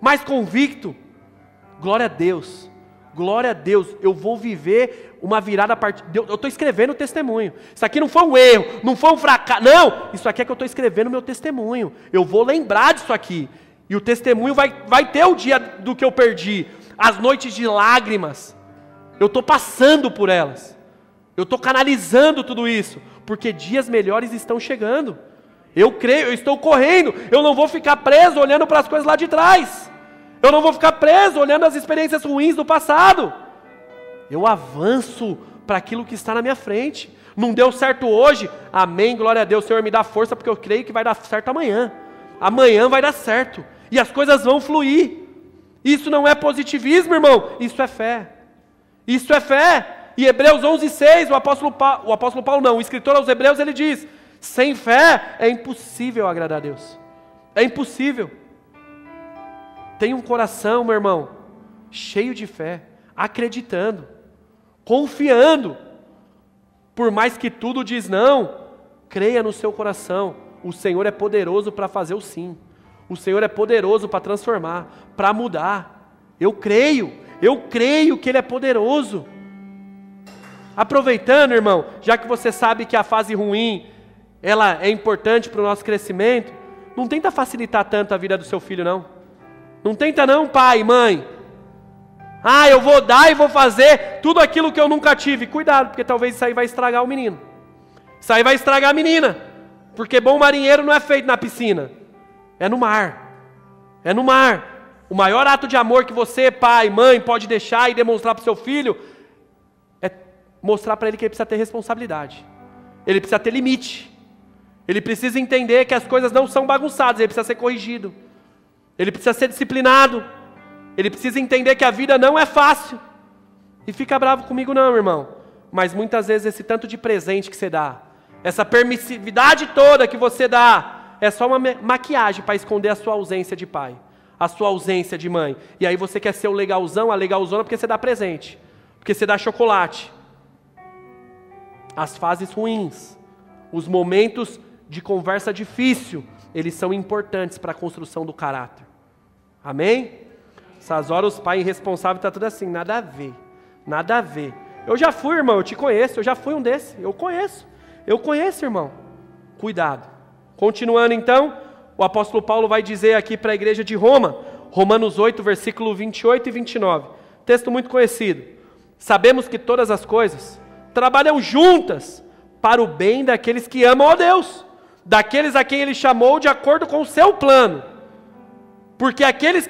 mais convicto? Glória a Deus, glória a Deus. Eu vou viver uma virada a partir... Eu estou escrevendo o testemunho. Isso aqui não foi um erro, não foi um fracasso. Não, isso aqui é que eu estou escrevendo o meu testemunho. Eu vou lembrar disso aqui. E o testemunho vai ter o dia do que eu perdi. As noites de lágrimas. Eu estou passando por elas. Eu estou canalizando tudo isso. Porque dias melhores estão chegando. Eu creio, eu estou correndo. Eu não vou ficar preso olhando para as coisas lá de trás. Eu não vou ficar preso olhando as experiências ruins do passado. Eu avanço para aquilo que está na minha frente. Não deu certo hoje? Amém, glória a Deus. Senhor, me dá força porque eu creio que vai dar certo amanhã. Amanhã vai dar certo. E as coisas vão fluir. Isso não é positivismo, irmão. Isso é fé. Isso é fé. E Hebreus 11:6, o apóstolo Paulo não, o escritor aos Hebreus, ele diz: sem fé é impossível agradar a Deus. É impossível. Tenha um coração, meu irmão, cheio de fé, acreditando, confiando. Por mais que tudo diz não, creia no seu coração. O Senhor é poderoso para fazer o sim. O Senhor é poderoso para transformar, para mudar. Eu creio que Ele é poderoso. Aproveitando, irmão, já que você sabe que a fase ruim, ela é importante para o nosso crescimento, não tenta facilitar tanto a vida do seu filho, não. Não tenta não, pai, mãe. Eu vou dar e vou fazer tudo aquilo que eu nunca tive. Cuidado, porque talvez isso aí vai estragar o menino. Isso aí vai estragar a menina. Porque bom marinheiro não é feito na piscina. É no mar. É no mar. O maior ato de amor que você, pai, mãe, pode deixar e demonstrar para o seu filho é mostrar para ele que ele precisa ter responsabilidade. Ele precisa ter limite. Ele precisa entender que as coisas não são bagunçadas, ele precisa ser corrigido. Ele precisa ser disciplinado. Ele precisa entender que a vida não é fácil. E fica bravo comigo não, irmão. Mas muitas vezes esse tanto de presente que você dá, essa permissividade toda que você dá, é só uma maquiagem para esconder a sua ausência de pai, a sua ausência de mãe. E aí você quer ser o legalzão, a legalzona, porque você dá presente, porque você dá chocolate. As fases ruins, os momentos de conversa difícil, eles são importantes para a construção do caráter. Amém? Essas horas os pais irresponsáveis estão tudo assim, nada a ver, nada a ver. Eu já fui, irmão, eu te conheço, eu já fui um desses, eu conheço, irmão. Cuidado. Continuando então, o apóstolo Paulo vai dizer aqui para a igreja de Roma, Romanos 8, versículo 28 e 29, texto muito conhecido. Sabemos que todas as coisas trabalham juntas para o bem daqueles que amam a Deus, daqueles a quem Ele chamou de acordo com o seu plano. Porque aqueles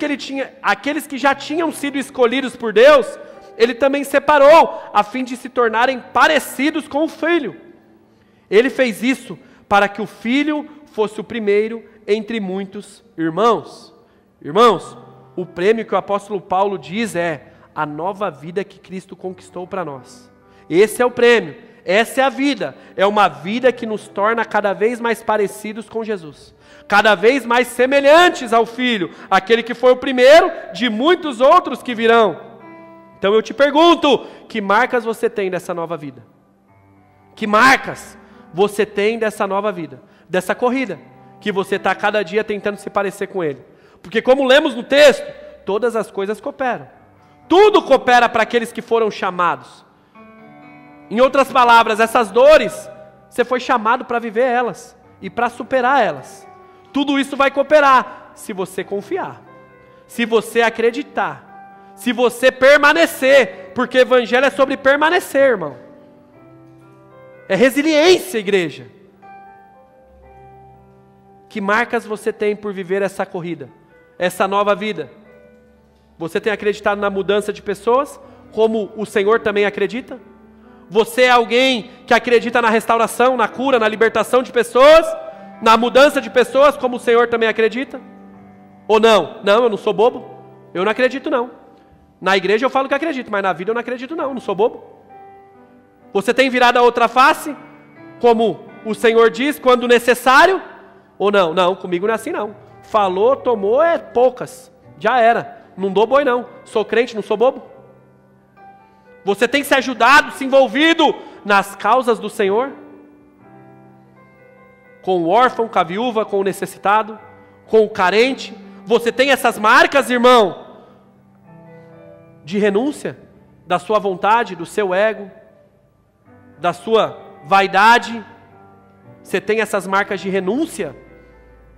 que já tinham sido escolhidos por Deus, Ele também separou, a fim de se tornarem parecidos com o Filho. Ele fez isso para que o Filho fosse o primeiro entre muitos irmãos. Irmãos, o prêmio que o apóstolo Paulo diz é a nova vida que Cristo conquistou para nós. Esse é o prêmio, essa é a vida. É uma vida que nos torna cada vez mais parecidos com Jesus. Cada vez mais semelhantes ao Filho, aquele que foi o primeiro de muitos outros que virão. Então eu te pergunto, que marcas você tem dessa nova vida? Que marcas você tem dessa nova vida? Dessa corrida, que você está cada dia tentando se parecer com Ele. Porque como lemos no texto, todas as coisas cooperam. Tudo coopera para aqueles que foram chamados. Em outras palavras, essas dores, você foi chamado para viver elas e para superar elas. Tudo isso vai cooperar, se você confiar, se você acreditar, se você permanecer, porque evangelho é sobre permanecer, irmão. É resiliência, igreja. Que marcas você tem por viver essa corrida, essa nova vida? Você tem acreditado na mudança de pessoas, como o Senhor também acredita? Você é alguém que acredita na restauração, na cura, na libertação de pessoas, na mudança de pessoas, como o Senhor também acredita? Ou não? Não, eu não sou bobo. Eu não acredito não. Na igreja eu falo que acredito, mas na vida eu não acredito não, sou bobo. Você tem virado a outra face, como o Senhor diz, quando necessário? Ou não? Não, comigo não é assim não. Falou, tomou, é poucas. Já era. Não dou boi não. Sou crente, não sou bobo. Você tem se ajudado, se envolvido nas causas do Senhor? Com o órfão, com a viúva, com o necessitado, com o carente. Você tem essas marcas, irmão, de renúncia da sua vontade, do seu ego, da sua vaidade. Você tem essas marcas de renúncia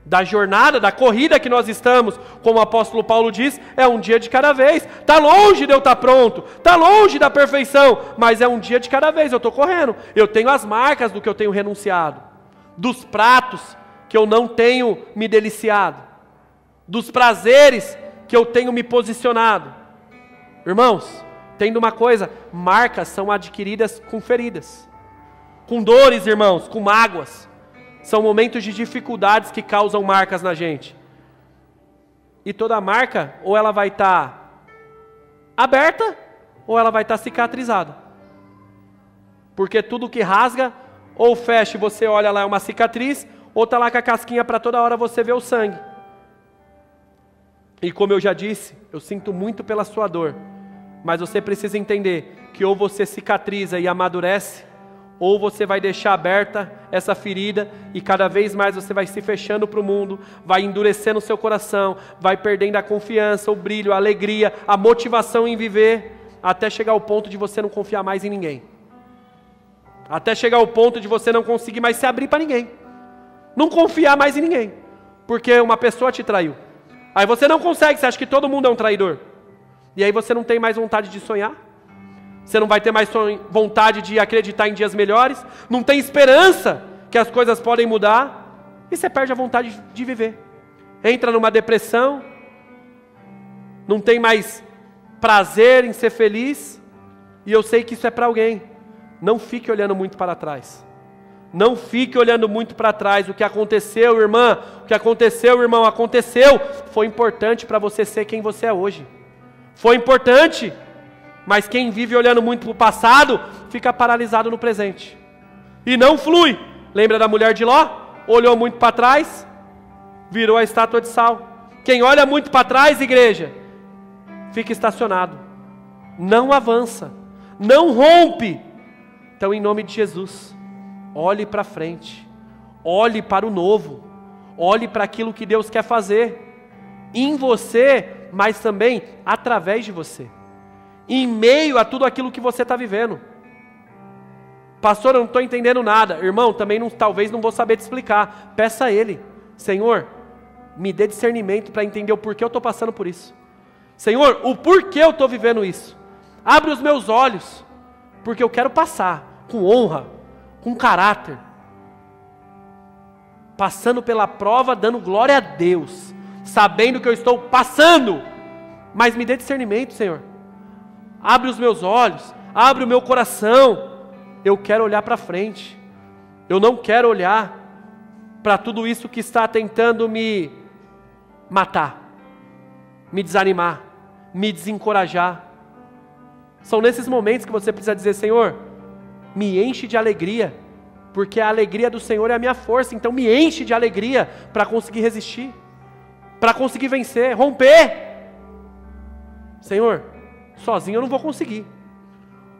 da jornada, da corrida que nós estamos, como o apóstolo Paulo diz, é um dia de cada vez. Está longe de eu estar pronto, está longe da perfeição, mas é um dia de cada vez. Eu estou correndo, eu tenho as marcas do que eu tenho renunciado, dos pratos que eu não tenho me deliciado, dos prazeres que eu tenho me posicionado. Irmãos, tendo uma coisa, marcas são adquiridas com feridas, com dores, irmãos, com mágoas. São momentos de dificuldades que causam marcas na gente. E toda marca, ou ela vai estar aberta, ou ela vai estar cicatrizada. Porque tudo que rasga, ou fecha e você olha lá é uma cicatriz, ou está lá com a casquinha para toda hora você ver o sangue. E como eu já disse, eu sinto muito pela sua dor. Mas você precisa entender que ou você cicatriza e amadurece, ou você vai deixar aberta essa ferida e cada vez mais você vai se fechando para o mundo, vai endurecendo o seu coração, vai perdendo a confiança, o brilho, a alegria, a motivação em viver, até chegar ao ponto de você não confiar mais em ninguém. Até chegar ao ponto de você não conseguir mais se abrir para ninguém. Não confiar mais em ninguém, porque uma pessoa te traiu. Aí você não consegue, você acha que todo mundo é um traidor. E aí você não tem mais vontade de sonhar. Você não vai ter mais vontade de acreditar em dias melhores. Não tem esperança que as coisas podem mudar. E você perde a vontade de viver. Entra numa depressão. Não tem mais prazer em ser feliz. E eu sei que isso é para alguém. Não fique olhando muito para trás. Não fique olhando muito para trás. O que aconteceu, irmã, o que aconteceu, irmão, aconteceu. Foi importante para você ser quem você é hoje. Foi importante. Mas quem vive olhando muito para o passado, fica paralisado no presente. E não flui. Lembra da mulher de Ló? Olhou muito para trás, virou a estátua de sal. Quem olha muito para trás, igreja, fica estacionado. Não avança. Não rompe. Então, em nome de Jesus, olhe para frente. Olhe para o novo. Olhe para aquilo que Deus quer fazer. Em você, mas também através de você. Em meio a tudo aquilo que você está vivendo. Pastor, eu não estou entendendo nada. Irmão, também talvez não vou saber te explicar. Peça a Ele. Senhor, me dê discernimento para entender o porquê eu estou passando por isso. Senhor, o porquê eu estou vivendo isso. Abre os meus olhos. Porque eu quero passar com honra, com caráter. Passando pela prova, dando glória a Deus. Sabendo que eu estou passando. Mas me dê discernimento, Senhor. Abre os meus olhos, abre o meu coração. Eu quero olhar para frente. Eu não quero olhar para tudo isso que está tentando me matar, me desanimar, me desencorajar. São nesses momentos que você precisa dizer: Senhor, me enche de alegria, porque a alegria do Senhor é a minha força. Então me enche de alegria para conseguir resistir, para conseguir vencer, romper. Senhor, sozinho eu não vou conseguir.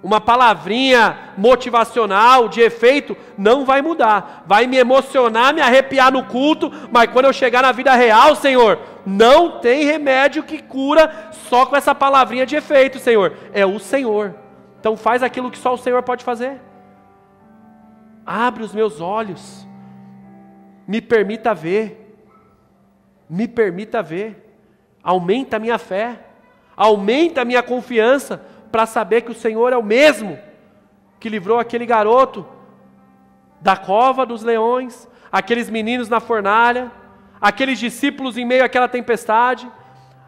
Uma palavrinha motivacional, de efeito, não vai mudar. Vai me emocionar, me arrepiar no culto, mas quando eu chegar na vida real, Senhor, não tem remédio que cura só com essa palavrinha de efeito, Senhor. É o Senhor. Então faz aquilo que só o Senhor pode fazer. Abre os meus olhos. Me permita ver. Me permita ver. Aumenta a minha fé. Aumenta a minha confiança para saber que o Senhor é o mesmo que livrou aquele garoto da cova dos leões, aqueles meninos na fornalha, aqueles discípulos em meio àquela tempestade,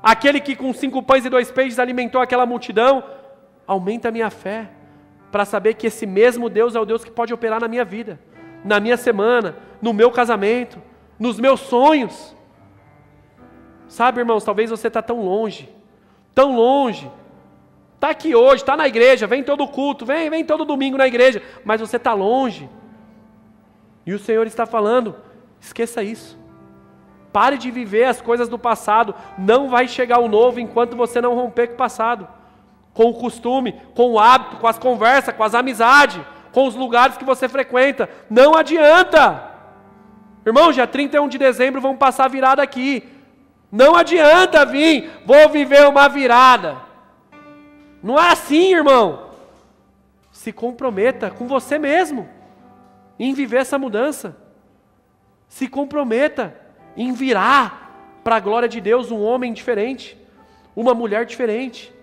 aquele que com 5 pães e 2 peixes alimentou aquela multidão. Aumenta a minha fé para saber que esse mesmo Deus é o Deus que pode operar na minha vida, na minha semana, no meu casamento, nos meus sonhos. Sabe, irmãos, talvez você está tão longe, Está aqui hoje, está na igreja, vem todo culto, vem todo domingo na igreja, mas você está longe. E o Senhor está falando, esqueça isso. Pare de viver as coisas do passado. Não vai chegar o novo enquanto você não romper com o passado. Com o costume, com o hábito, com as conversas, com as amizades, com os lugares que você frequenta. Não adianta. Irmão, já 31 de dezembro vamos passar a virada aqui. Não adianta vir, vou viver uma virada. Não é assim, irmão. Se comprometa com você mesmo em viver essa mudança. Se comprometa em virar para a glória de Deus um homem diferente, uma mulher diferente,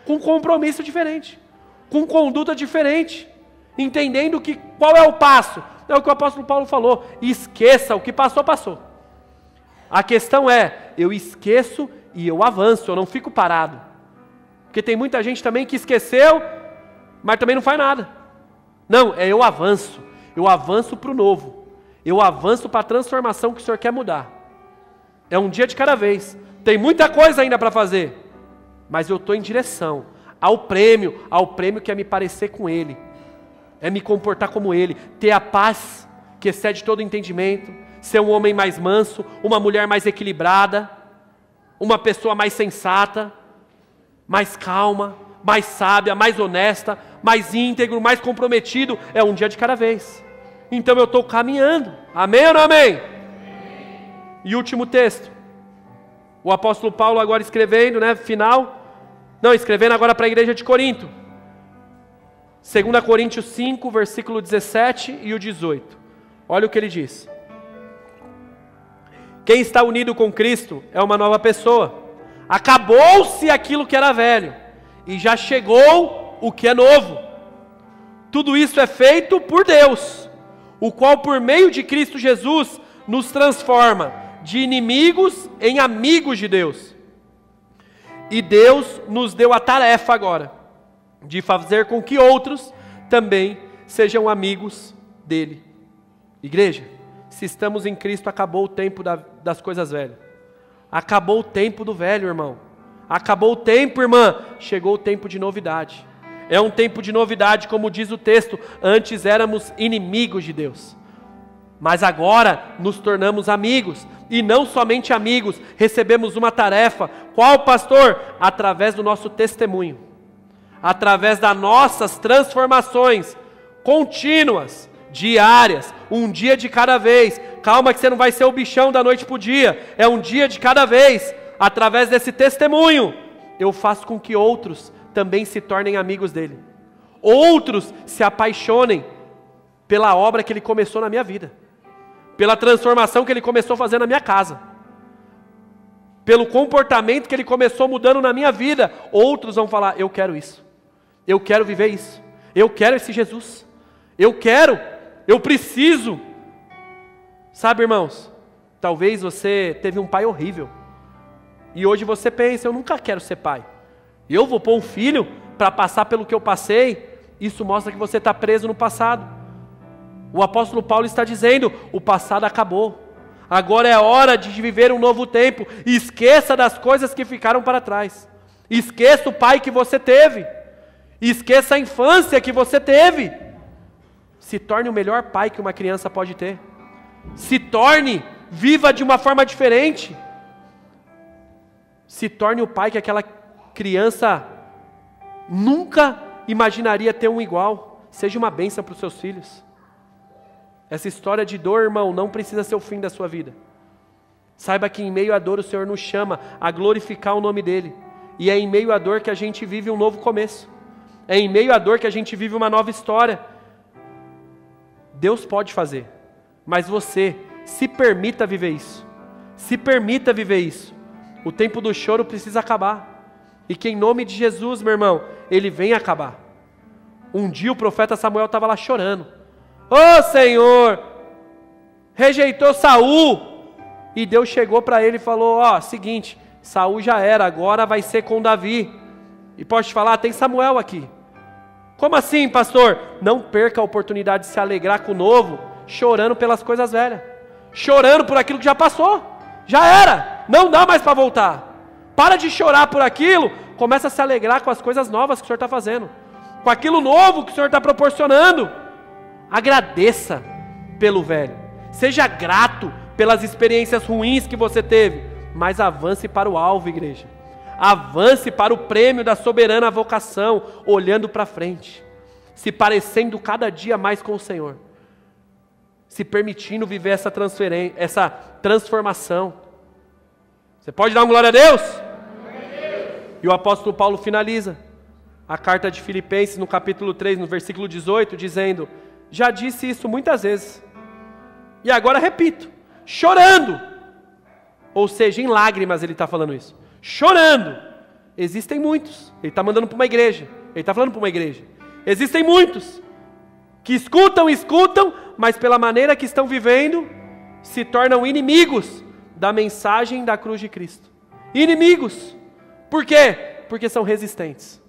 com compromisso diferente, com conduta diferente, entendendo que qual é o passo? É o que o apóstolo Paulo falou, esqueça o que passou, passou. A questão é, eu esqueço e eu avanço, eu não fico parado. Porque tem muita gente também que esqueceu, mas também não faz nada. Não, eu avanço para o novo, eu avanço para a transformação que o Senhor quer mudar. É um dia de cada vez, tem muita coisa ainda para fazer, mas eu estou em direção ao prêmio que é me parecer com Ele, é me comportar como Ele, ter a paz que excede todo entendimento, ser um homem mais manso, uma mulher mais equilibrada, uma pessoa mais sensata, mais calma, mais sábia, mais honesta, mais íntegro, mais comprometido. É um dia de cada vez. Então eu estou caminhando. Amém ou não amém? E último texto. O apóstolo Paulo agora escrevendo, escrevendo agora para a igreja de Corinto. 2 Coríntios 5, versículo 17 e o 18. Olha o que ele diz. Quem está unido com Cristo é uma nova pessoa. Acabou-se aquilo que era velho, e já chegou o que é novo. Tudo isso é feito por Deus, o qual por meio de Cristo Jesus nos transforma de inimigos em amigos de Deus. E Deus nos deu a tarefa agora, de fazer com que outros também sejam amigos dele. Igreja, se estamos em Cristo, acabou o tempo das coisas velhas. Acabou o tempo do velho, irmão. Acabou o tempo, irmã. Chegou o tempo de novidade. É um tempo de novidade, como diz o texto. Antes éramos inimigos de Deus, mas agora nos tornamos amigos. E não somente amigos, recebemos uma tarefa. Qual, pastor? Através do nosso testemunho, através das nossas transformações contínuas, diárias, um dia de cada vez. Calma que você não vai ser o bichão da noite para o dia, é um dia de cada vez. Através desse testemunho, eu faço com que outros também se tornem amigos dele. Outros se apaixonem pela obra que ele começou na minha vida, pela transformação que ele começou a fazer na minha casa, pelo comportamento que ele começou mudando na minha vida. Outros vão falar, eu quero isso, eu quero viver isso, eu quero esse Jesus, eu preciso. Sabe, irmãos, talvez você teve um pai horrível, e hoje você pensa, eu nunca quero ser pai, eu vou pôr um filho para passar pelo que eu passei. Isso mostra que você está preso no passado. O apóstolo Paulo está dizendo, o passado acabou, agora é hora de viver um novo tempo. Esqueça das coisas que ficaram para trás, esqueça o pai que você teve, esqueça a infância que você teve. Se torne o melhor pai que uma criança pode ter. Se torne, viva de uma forma diferente. Se torne o pai que aquela criança nunca imaginaria ter um igual. Seja uma bênção para os seus filhos. Essa história de dor, irmão, não precisa ser o fim da sua vida. Saiba que em meio à dor o Senhor nos chama a glorificar o nome dEle. E é em meio à dor que a gente vive um novo começo. É em meio à dor que a gente vive uma nova história. Deus pode fazer, mas você se permita viver isso. Se permita viver isso. O tempo do choro precisa acabar. E que em nome de Jesus, meu irmão, ele vem acabar. Um dia o profeta Samuel estava lá chorando. Ô Senhor, rejeitou Saul. E Deus chegou para ele e falou, seguinte, Saul já era, agora vai ser com Davi. E pode te falar, tem Samuel aqui. Como assim, pastor? Não perca a oportunidade de se alegrar com o novo, chorando pelas coisas velhas, chorando por aquilo que já passou, já era, não dá mais para voltar. Para de chorar por aquilo, Começa a se alegrar com as coisas novas que o Senhor está fazendo, com aquilo novo que o Senhor está proporcionando. Agradeça pelo velho, seja grato pelas experiências ruins que você teve, mas avance para o alvo, igreja. Avance para o prêmio da soberana vocação, olhando para frente, se parecendo cada dia mais com o Senhor, se permitindo viver essa transferência, essa transformação. Você pode dar uma glória a Deus? E o apóstolo Paulo finaliza a carta de Filipenses no capítulo 3, no versículo 18, dizendo: já disse isso muitas vezes, e agora repito, chorando, ou seja, em lágrimas ele está falando isso, chorando. Existem muitos, ele está mandando para uma igreja, ele está falando para uma igreja, existem muitos que escutam, mas pela maneira que estão vivendo, se tornam inimigos da mensagem da cruz de Cristo. Inimigos. Por quê? Porque são resistentes,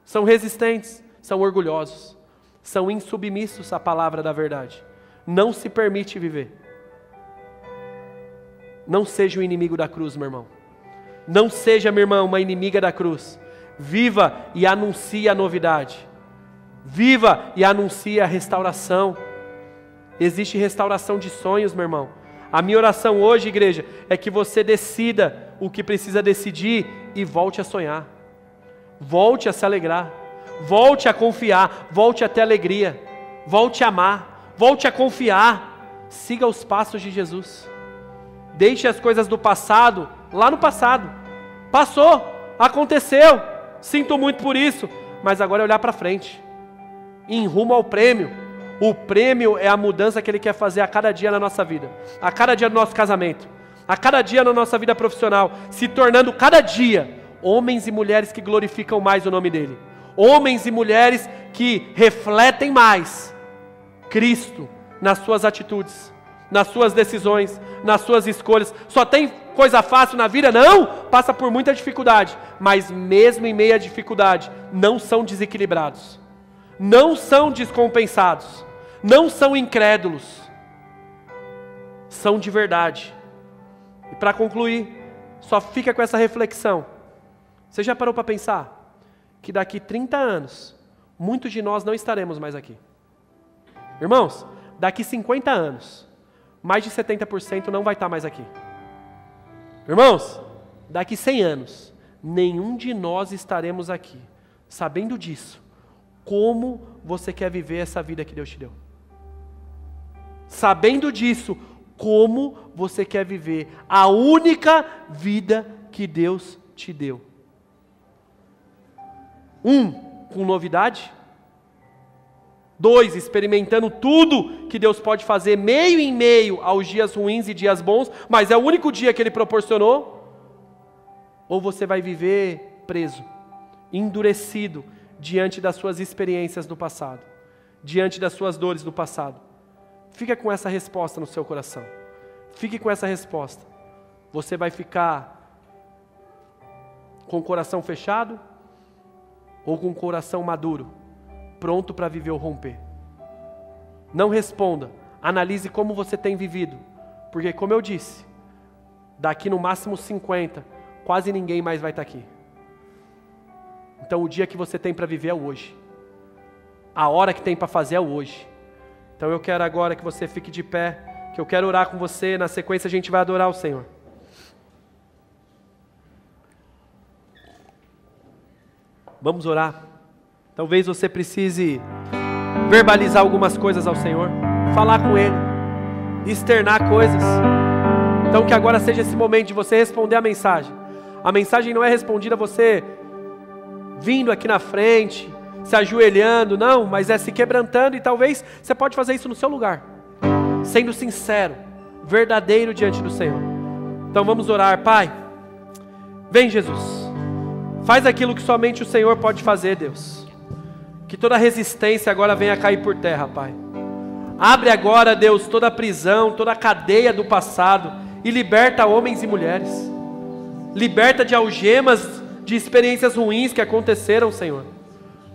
são orgulhosos, são insubmissos à palavra da verdade, não se permite viver. Não seja um inimigo da cruz, meu irmão. Não seja, minha irmã, uma inimiga da cruz. Viva e anuncie a novidade. Viva e anuncie a restauração. Existe restauração de sonhos, meu irmão. A minha oração hoje, igreja, é que você decida o que precisa decidir e volte a sonhar. Volte a se alegrar. Volte a confiar. Volte a ter alegria. Volte a amar. Volte a confiar. Siga os passos de Jesus. Deixe as coisas do passado lá no passado. Passou, aconteceu, sinto muito por isso, mas agora é olhar para frente, em rumo ao prêmio. O prêmio é a mudança que Ele quer fazer a cada dia na nossa vida, a cada dia no nosso casamento, a cada dia na nossa vida profissional, se tornando cada dia homens e mulheres que glorificam mais o nome dEle, homens e mulheres que refletem mais Cristo nas suas atitudes, nas suas decisões, nas suas escolhas. Só tem coisa fácil na vida? Não, passa por muita dificuldade, mas mesmo em meio à dificuldade, não são desequilibrados, não são descompensados, não são incrédulos, são de verdade. E para concluir, só fica com essa reflexão. Você já parou para pensar que daqui 30 anos, muitos de nós não estaremos mais aqui? Irmãos, daqui 50 anos, mais de 70% não vai estar mais aqui. Irmãos, daqui 100 anos, nenhum de nós estaremos aqui. Sabendo disso, como você quer viver essa vida que Deus te deu? Sabendo disso, como você quer viver a única vida que Deus te deu? Com novidade. 2, experimentando tudo que Deus pode fazer meio em meio aos dias ruins e dias bons, mas é o único dia que Ele proporcionou. Ou você vai viver preso, endurecido, diante das suas experiências do passado, diante das suas dores do passado. Fica com essa resposta no seu coração. Fique com essa resposta. Você vai ficar com o coração fechado ou com o coração maduro, pronto para viver o romper? Não responda, analise como você tem vivido, porque como eu disse, daqui no máximo 50, quase ninguém mais vai estar aqui. Então o dia que você tem para viver é o hoje, a hora que tem para fazer é o hoje. Então eu quero agora que você fique de pé, que eu quero orar com você, na sequência a gente vai adorar o Senhor. Vamos orar. Talvez você precise verbalizar algumas coisas ao Senhor, falar com Ele, externar coisas. Então que agora seja esse momento de você responder a mensagem. A mensagem não é respondida você vindo aqui na frente, se ajoelhando, não, mas é se quebrantando, e talvez você pode fazer isso no seu lugar, sendo sincero, verdadeiro diante do Senhor. Então vamos orar. Pai, vem Jesus, faz aquilo que somente o Senhor pode fazer, Deus. Que toda resistência agora venha cair por terra, Pai. Abre agora, Deus, toda a prisão, toda a cadeia do passado e liberta homens e mulheres. Liberta de algemas, de experiências ruins que aconteceram, Senhor.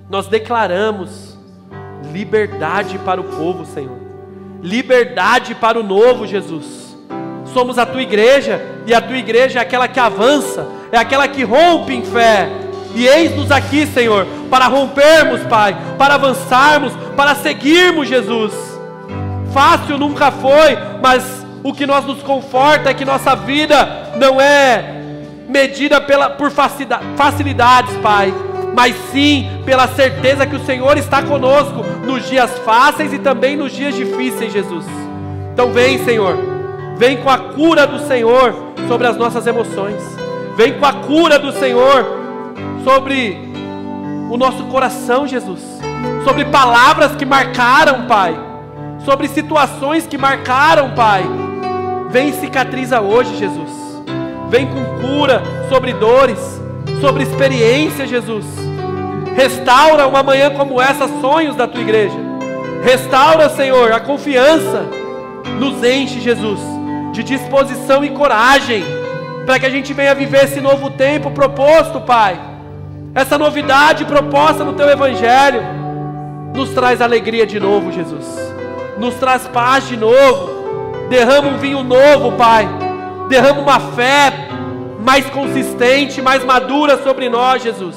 Nós declaramos liberdade para o povo, Senhor. Liberdade para o novo, Jesus. Somos a Tua igreja, e a Tua igreja é aquela que avança, é aquela que rompe em fé, E eis-nos aqui, Senhor, para rompermos, Pai, para avançarmos, para seguirmos, Jesus. Fácil nunca foi, mas o que nos conforta é que nossa vida não é medida por facilidades, Pai, mas sim pela certeza que o Senhor está conosco nos dias fáceis e também nos dias difíceis, Jesus. Então vem, Senhor, vem com a cura do Senhor sobre as nossas emoções, vem com a cura do Senhor sobre o nosso coração, Jesus, sobre palavras que marcaram, Pai, sobre situações que marcaram, Pai. Vem e cicatriza hoje, Jesus. Vem com cura sobre dores, sobre experiência, Jesus. Restaura uma manhã como essa, sonhos da tua igreja. Restaura, Senhor, a confiança. Nos enche, Jesus, de disposição e coragem, para que a gente venha viver esse novo tempo proposto, Pai. Essa novidade proposta no teu evangelho. Nos traz alegria de novo, Jesus. Nos traz paz de novo. Derrama um vinho novo, Pai. Derrama uma fé mais consistente, mais madura sobre nós, Jesus.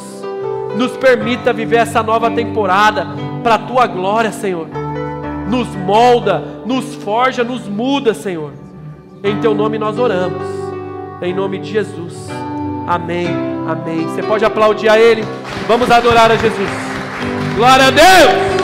Nos permita viver essa nova temporada para a tua glória, Senhor. Nos molda, nos forja, nos muda, Senhor. Em teu nome nós oramos. Em nome de Jesus. Amém, amém. Você pode aplaudir a Ele. Vamos adorar a Jesus. Glória a Deus.